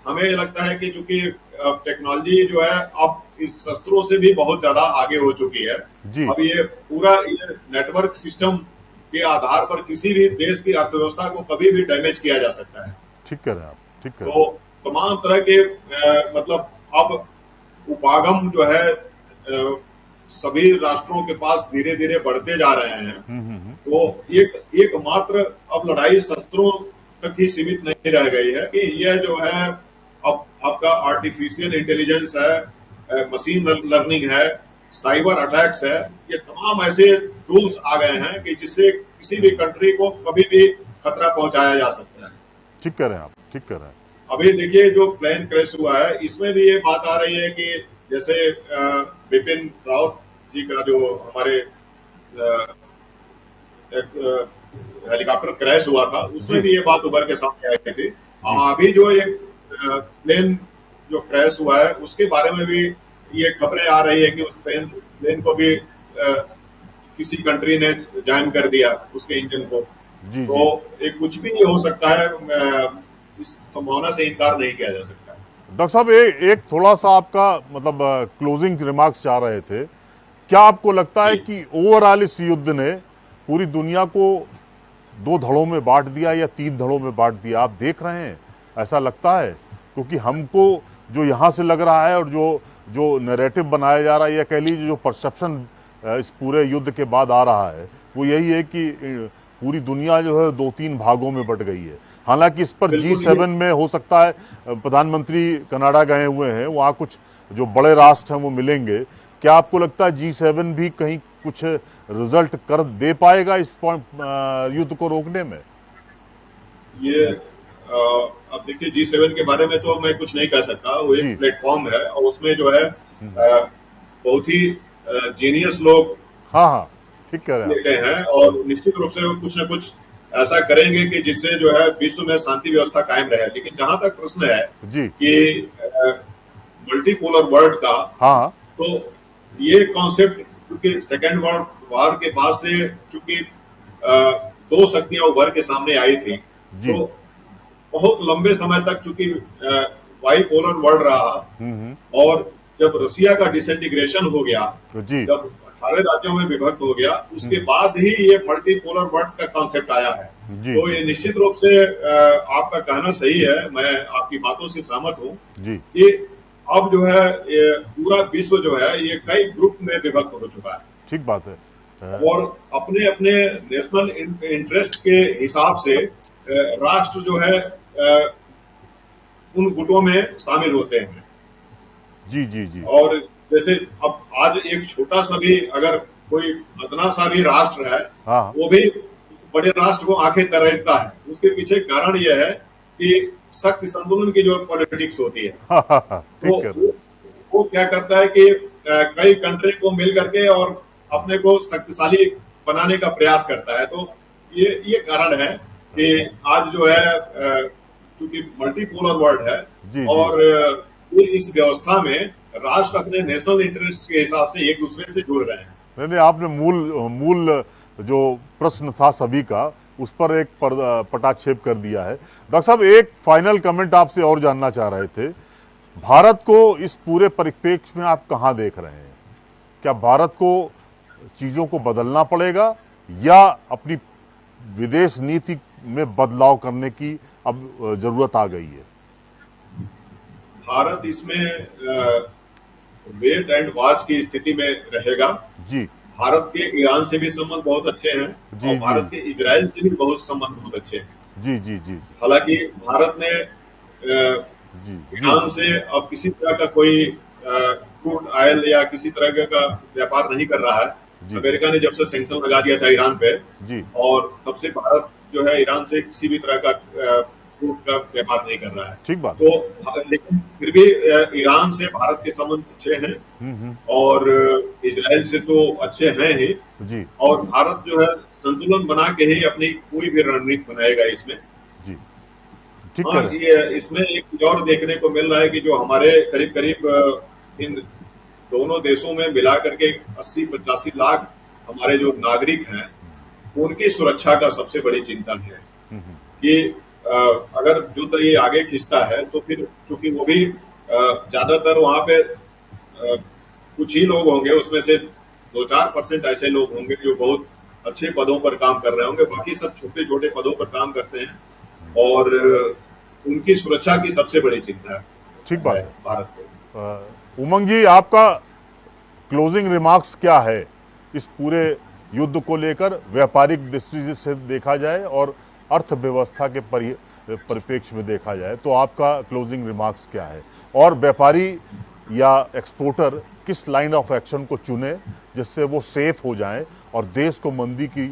हमें लगता है कि चूंकि टेक्नोलॉजी जो है अब इस शस्त्रों से भी बहुत ज्यादा आगे हो चुकी है। अब ये पूरा ये नेटवर्क सिस्टम के आधार पर किसी भी देश की अर्थव्यवस्था को कभी भी डैमेज किया जा सकता है। ठीक कह रहे हैं आप, ठीक कह रहे हैं। तो तमाम तरह के मतलब अब उपागम जो है सभी राष्ट्रों के पास धीरे धीरे बढ़ते जा रहे हैं। तो एक मात्र अब लड़ाई शस्त्रों तक ही सीमित नहीं रह गई है कि यह जो है अब आपका आर्टिफिशियल इंटेलिजेंस है, मशीन लर्निंग है, साइबर अटैक्स है, ये तमाम ऐसे टूल्स आ गए हैं कि जिससे किसी भी कंट्री को कभी भी खतरा पहुंचाया जा सकता है। ठीक कह रहे हैं आप, ठीक कह रहे हैं। अभी देखिए जो प्लेन क्रैश हुआ है इसमें भी ये बात आ रही है कि जैसे बिपिन रावत जी का जो हमारे हेलीकॉप्टर क्रैश हुआ था उसमें भी ये बात उभर के सामने आई थी। अभी जो एक प्लेन जो क्रैश हुआ है उसके बारे में भी ये खबरें आ रही है कि उस प्लेन को भी किसी कंट्री ने जैम कर दिया, उसके इंजन को। तो एक कुछ भी हो सकता है, इस संभावना से इनकार नहीं किया जा सकता। डॉक्टर साहब, एक थोड़ा सा आपका मतलब क्लोजिंग रिमार्क्स चाह रहे थे। क्या आपको लगता है कि ओवरऑल इस युद्ध ने पूरी दुनिया को 2 धड़ों में बांट दिया या 3 धड़ों में बांट दिया? आप देख रहे हैं, ऐसा लगता है? क्योंकि हमको जो यहाँ से लग रहा है और जो नैरेटिव बनाया जा रहा है या कह लीजिए जो परसेप्शन इस पूरे युद्ध के बाद आ रहा है वो यही है कि पूरी दुनिया जो है 2-3 भागों में बट गई है। हालांकि इस पर G7 में हो सकता है, प्रधानमंत्री कनाडा गए हुए हैं, वहाँ कुछ जो बड़े राष्ट्र हैं वो मिलेंगे। क्या आपको लगता है G7 भी कहीं कुछ रिजल्ट कर दे पाएगा इस युद्ध को रोकने में? ये अब देखिए G7 के बारे में तो मैं कुछ नहीं कह सकता, वो एक प्लेटफॉर्म है और उसमें जो है बहुत ही जीनियस लोग ठीक कह रहे हैं लेते हैं और निश्चित रूप से वो कुछ न कुछ ऐसा करेंगे कि जिससे जो है विश्व में शांति व्यवस्था कायम रहे। लेकिन जहां तक प्रश्न है जी। कि मल्टीपोलर वर्ल्ड का, हाँ तो ये कॉन्सेप्ट क्योंकि सेकेंड वर्ल्ड वॉर के बाद से चूंकि दो शक्तियां उभर के सामने आई थी, जी। तो बहुत लंबे समय तक चूंकि बाइपोलर वर्ल्ड रहा, और जब रसिया का डिसइंटीग्रेशन हो गया, जी। जब 18 राज्यों में विभक्त हो गया, उसके बाद ही ये मल्टीपोलर वर्ल्ड का कॉन्सेप्ट आया है। जी। तो ये निश्चित रूप से आपका कहना सही है, मैं आपकी बातों से सहमत हूँ जी। कि अब जो है ये पूरा विश्व जो है ये कई ग्रुप में विभक्त हो चुका है, ठीक बात है। और अपने अपने नेशनल इंटरेस्ट के हिसाब से राष्ट्र जो है उन गुटों में शामिल होते हैं। जी जी जी। और जैसे अब आज एक छोटा सा भी अगर कोई अदना सा भी राष्ट्र है, हाँ वो भी बड़े राष्ट्र को आंखें तरेलता है। उसके पीछे कारण यह है कि शक्ति संतुलन की जो पॉलिटिक्स होती है, ठीक है। वो क्या करता है कि कई कंट्री को मिल करके और अपने को शक्तिशाली बनाने का प्रयास करता है। तो ये कारण है कि आज जो है चूंकि मल्टीपोलर वर्ल्ड है, जी, और इस व्यवस्था में राष्ट्र अपने नेशनल इंटरेस्ट के हिसाब से एक दूसरे से जुड़ रहे हैं। नहीं, आपने मूल जो प्रश्न था सभी का, उस पर एक पटाक्षेप कर दिया है। डॉक्टर साहब, एक फाइनल कमेंट आपसे और जानना चाह रहे थे। भारत को इस पूरे परिप्रेक्ष्य में आप कहाँ देख रहे हैं? क्या भारत को चीज़ों को बदलना पड़ेगा या अपनी विदेश नीति में बदलाव करने की अब जरूरत आ गई है? भारत इसमें वेट एंड वॉच की स्थिति में रहेगा। जी। भारत के ईरान से भी संबंध बहुत अच्छे हैं, जी, और जी। भारत के इजराइल से भी बहुत संबंध बहुत अच्छे हैं। जी जी जी हालांकि भारत ने जी ईरान से अब किसी तरह का कोई क्रूड ऑयल या किसी तरह का व्यापार नहीं कर रहा है। जी। अमेरिका ने जब से सैंक्शन लगा दिया था ईरान पे, जी। और तब से भारत जो है ईरान से किसी भी तरह का क्रूड का व्यापार नहीं कर रहा है। ठीक बात। तो लेकिन फिर भी ईरान से भारत के संबंध अच्छे हैं, और इजराइल से तो अच्छे हैं ही। जी और भारत जो है संतुलन बना के ही अपनी कोई भी रणनीति बनाएगा इसमें। जी। ठीक हाँ, है। ये इसमें एक चीज और देखने को मिल रहा है कि जो हमारे करीब करीब इन दोनों देशों में मिला करके 80-85 लाख हमारे जो नागरिक हैं, उनकी सुरक्षा का सबसे बड़ी चिंता है कि अगर युद्ध ये आगे खिंचता है तो फिर चूंकि वो भी ज्यादातर वहां पे कुछ ही लोग होंगे, उसमें से 2-4% ऐसे लोग होंगे जो बहुत अच्छे पदों पर काम कर रहे होंगे, बाकी सब छोटे छोटे पदों पर काम करते हैं, और उनकी सुरक्षा की सबसे बड़ी चिंता है। ठीक बात है भारत को। उमंग जी, आपका क्लोजिंग रिमार्क्स क्या है इस पूरे युद्ध को लेकर, व्यापारिक दृष्टि से देखा जाए और अर्थव्यवस्था के परिप्रेक्ष्य में देखा जाए, तो आपका क्लोजिंग रिमार्क्स क्या है? और व्यापारी या एक्सपोर्टर किस लाइन ऑफ एक्शन को चुने जिससे वो सेफ हो जाएं और देश को मंदी की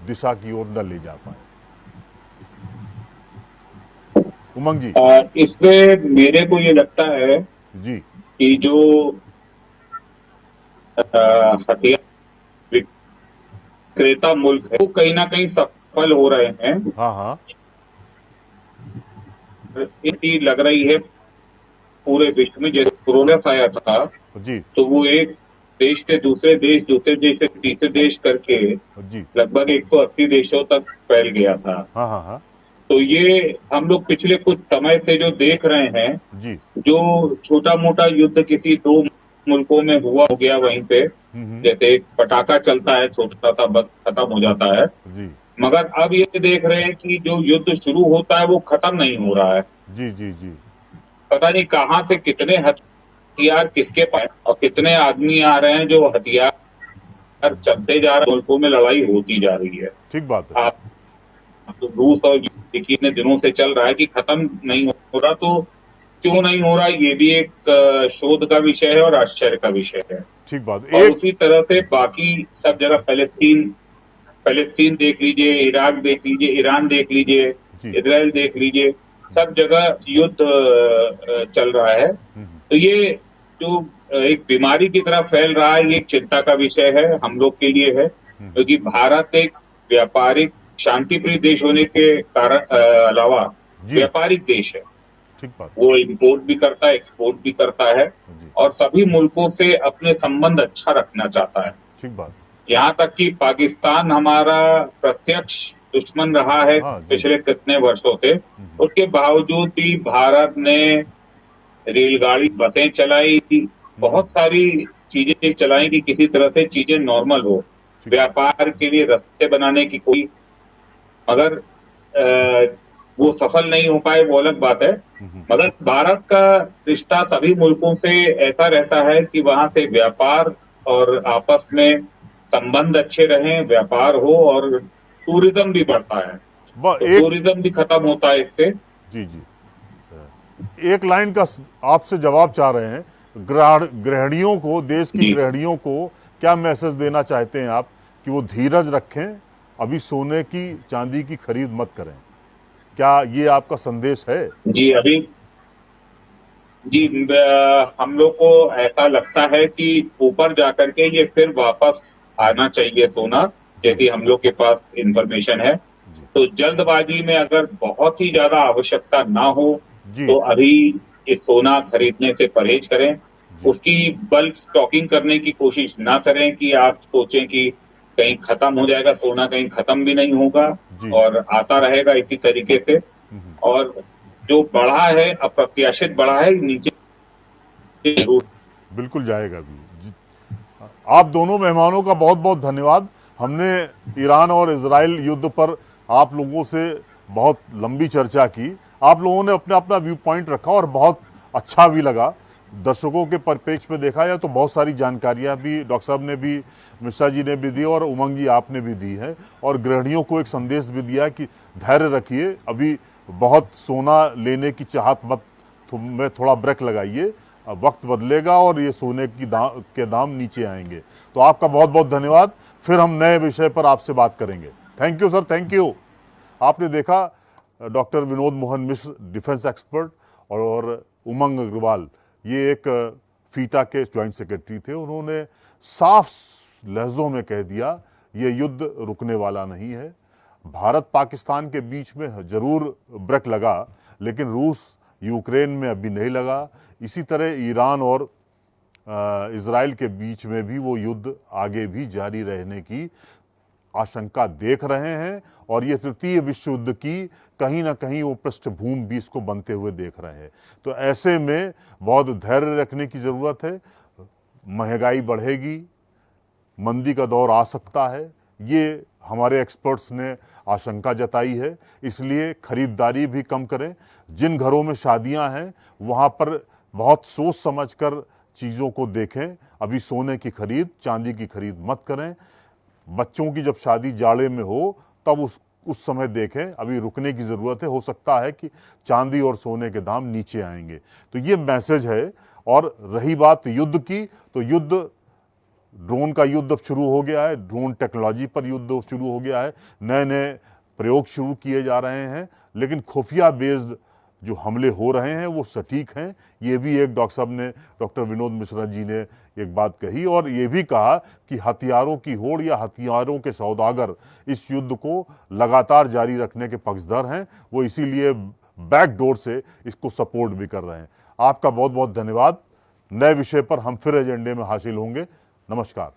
दिशा की ओर न ले जा पाए? उमंग जी। इसमें मेरे को ये लगता है जी कि जो हथियार विक्रेता मुल्क है वो कहीं ना कहीं सफल हो रहे हैं। हाँ हाँ। इतनी लग रही है पूरे विश्व में, जैसे कोरोना आया था जी तो वो एक देश से दूसरे देश से तीसरे देश करके जी। लगभग 180 देशों तक फैल गया था। हाँ हाँ हाँ। तो ये हम लोग पिछले कुछ समय से जो देख रहे हैं, जी। जो छोटा मोटा युद्ध किसी दो मुल्कों में हुआ हो गया वहीं पे, जैसे एक पटाखा चलता है छोटा सा, बस खत्म हो जाता है। जी मगर अब ये देख रहे हैं कि जो युद्ध शुरू होता है वो खत्म नहीं हो रहा है। जी जी जी। पता नहीं कहाँ से कितने हथियार किसके पास और कितने आदमी आ रहे हैं जो हथियार चलते जा रहे हैं, मुल्कों में लड़ाई होती जा रही है। ठीक बात है। आप तो रूस और इतने दिनों से चल रहा है कि खत्म नहीं हो रहा, तो क्यों नहीं हो रहा, ये भी एक शोध का विषय है और आश्चर्य का विषय है। ठीक बात। और उसी तरह से बाकी सब जगह पैलेस्तीन देख लीजिए, इराक देख लीजिए, ईरान देख लीजिए, इजराइल देख लीजिए, सब जगह युद्ध चल रहा है। तो ये जो एक बीमारी की तरह फैल रहा है, ये एक चिंता का विषय है, हम लोग के लिए है। क्योंकि भारत एक व्यापारिक शांतिप्रिय देश होने के कारण अलावा जी। व्यापारिक देश है। ठीक बात। वो इंपोर्ट भी करता है, एक्सपोर्ट भी करता है जी। और सभी मुल्कों से अपने संबंध अच्छा रखना चाहता है। ठीक बात। यहाँ तक कि पाकिस्तान हमारा प्रत्यक्ष दुश्मन रहा है हाँ, जी। पिछले कितने वर्षों से, उसके बावजूद भी भारत ने रेलगाड़ी, बसें चलाई, बहुत सारी चीजें चलाई कि किसी तरह से चीजें नॉर्मल हो, ठीक। व्यापार के लिए रास्ते बनाने की कोई, मगर वो सफल नहीं हो पाए, वो अलग बात है। मगर भारत का रिश्ता सभी मुल्कों से ऐसा रहता है कि वहां से व्यापार और आपस में संबंध अच्छे रहें, व्यापार हो और टूरिज्म भी बढ़ता है। तो एक टूरिज्म भी खत्म होता है इससे। जी जी, एक लाइन का आपसे जवाब चाह रहे हैं। गृहिणियों को, देश की जी। गृहिणियों को क्या मैसेज देना चाहते हैं आप कि वो धीरज रखें, अभी सोने की चांदी की खरीद मत करें? क्या ये आपका संदेश है? जी अभी जी हम लोग को ऐसा लगता है कि ऊपर जाकर के ये फिर वापस आना चाहिए सोना, जैसी हम लोग के पास इंफॉर्मेशन है। तो जल्दबाजी में अगर बहुत ही ज्यादा आवश्यकता ना हो जी। तो अभी ये सोना खरीदने से परहेज करें। उसकी बल्क स्टॉकिंग करने की कोशिश ना करें कि आप सोचें कि कहीं खत्म हो जाएगा सोना, कहीं खत्म भी नहीं होगा जी। और आता रहेगा इसी तरीके से। और जो बढ़ा है, अप्रत्याशित बढ़ा है, नीचे जरूर बिल्कुल जाएगा भी। आप दोनों मेहमानों का बहुत बहुत धन्यवाद। हमने ईरान और इजराइल युद्ध पर आप लोगों से बहुत लंबी चर्चा की। आप लोगों ने अपना अपना व्यू पॉइंट रखा और बहुत अच्छा भी लगा। दर्शकों के परिप्रेक्ष्य में देखा जाए तो बहुत सारी जानकारियां भी डॉक्टर साहब ने भी, मिश्रा जी ने भी दी और उमंग जी आपने भी दी है, और गृहिणियों को एक संदेश भी दिया कि धैर्य रखिए, अभी बहुत सोना लेने की चाहत मत में थोड़ा ब्रेक लगाइए, वक्त बदलेगा और ये सोने के दाम नीचे आएंगे। तो आपका बहुत बहुत धन्यवाद। फिर हम नए विषय पर आपसे बात करेंगे। Thank you sir, thank you. आपने देखा doctor Vinod Mohan Mishra, defence expert, और उमंग अग्रवाल, ये एक फीटा के ज्वाइंट सेक्रेटरी थे। उन्होंने साफ लहजों में कह दिया ये युद्ध रुकने वाला नहीं है। भारत पाकिस्तान के बीच में जरूर ब्रेक लगा, लेकिन रूस यूक्रेन में अभी नहीं लगा। इसी तरह ईरान और इजराइल के बीच में भी वो युद्ध आगे भी जारी रहने की आशंका देख रहे हैं, और ये तृतीय विश्व युद्ध की कहीं ना कहीं वो पृष्ठभूमि भी इसको बनते हुए देख रहे हैं। तो ऐसे में बहुत धैर्य रखने की ज़रूरत है। महंगाई बढ़ेगी, मंदी का दौर आ सकता है, ये हमारे एक्सपर्ट्स ने आशंका जताई है। इसलिए खरीदारी भी कम करें। जिन घरों में शादियां हैं वहां पर बहुत सोच समझकर चीज़ों को देखें। अभी सोने की खरीद, चांदी की खरीद मत करें। बच्चों की जब शादी जाड़े में हो तब उस समय देखें, अभी रुकने की ज़रूरत है। हो सकता है कि चांदी और सोने के दाम नीचे आएंगे। तो ये मैसेज है। और रही बात युद्ध की, तो युद्ध, ड्रोन का युद्ध अब शुरू हो गया है, ड्रोन टेक्नोलॉजी पर युद्ध शुरू हो गया है, नए नए प्रयोग शुरू किए जा रहे हैं। लेकिन खुफिया बेस्ड जो हमले हो रहे हैं वो सटीक हैं। ये भी एक डॉक्टर साहब ने, डॉक्टर विनोद मिश्रा जी ने एक बात कही, और ये भी कहा कि हथियारों की होड़ या हथियारों के सौदागर इस युद्ध को लगातार जारी रखने के पक्षधर हैं। वो इसीलिए बैकडोर से इसको सपोर्ट भी कर रहे हैं। आपका बहुत बहुत धन्यवाद। नए विषय पर हम फिर एजेंडे में हासिल होंगे। नमस्कार।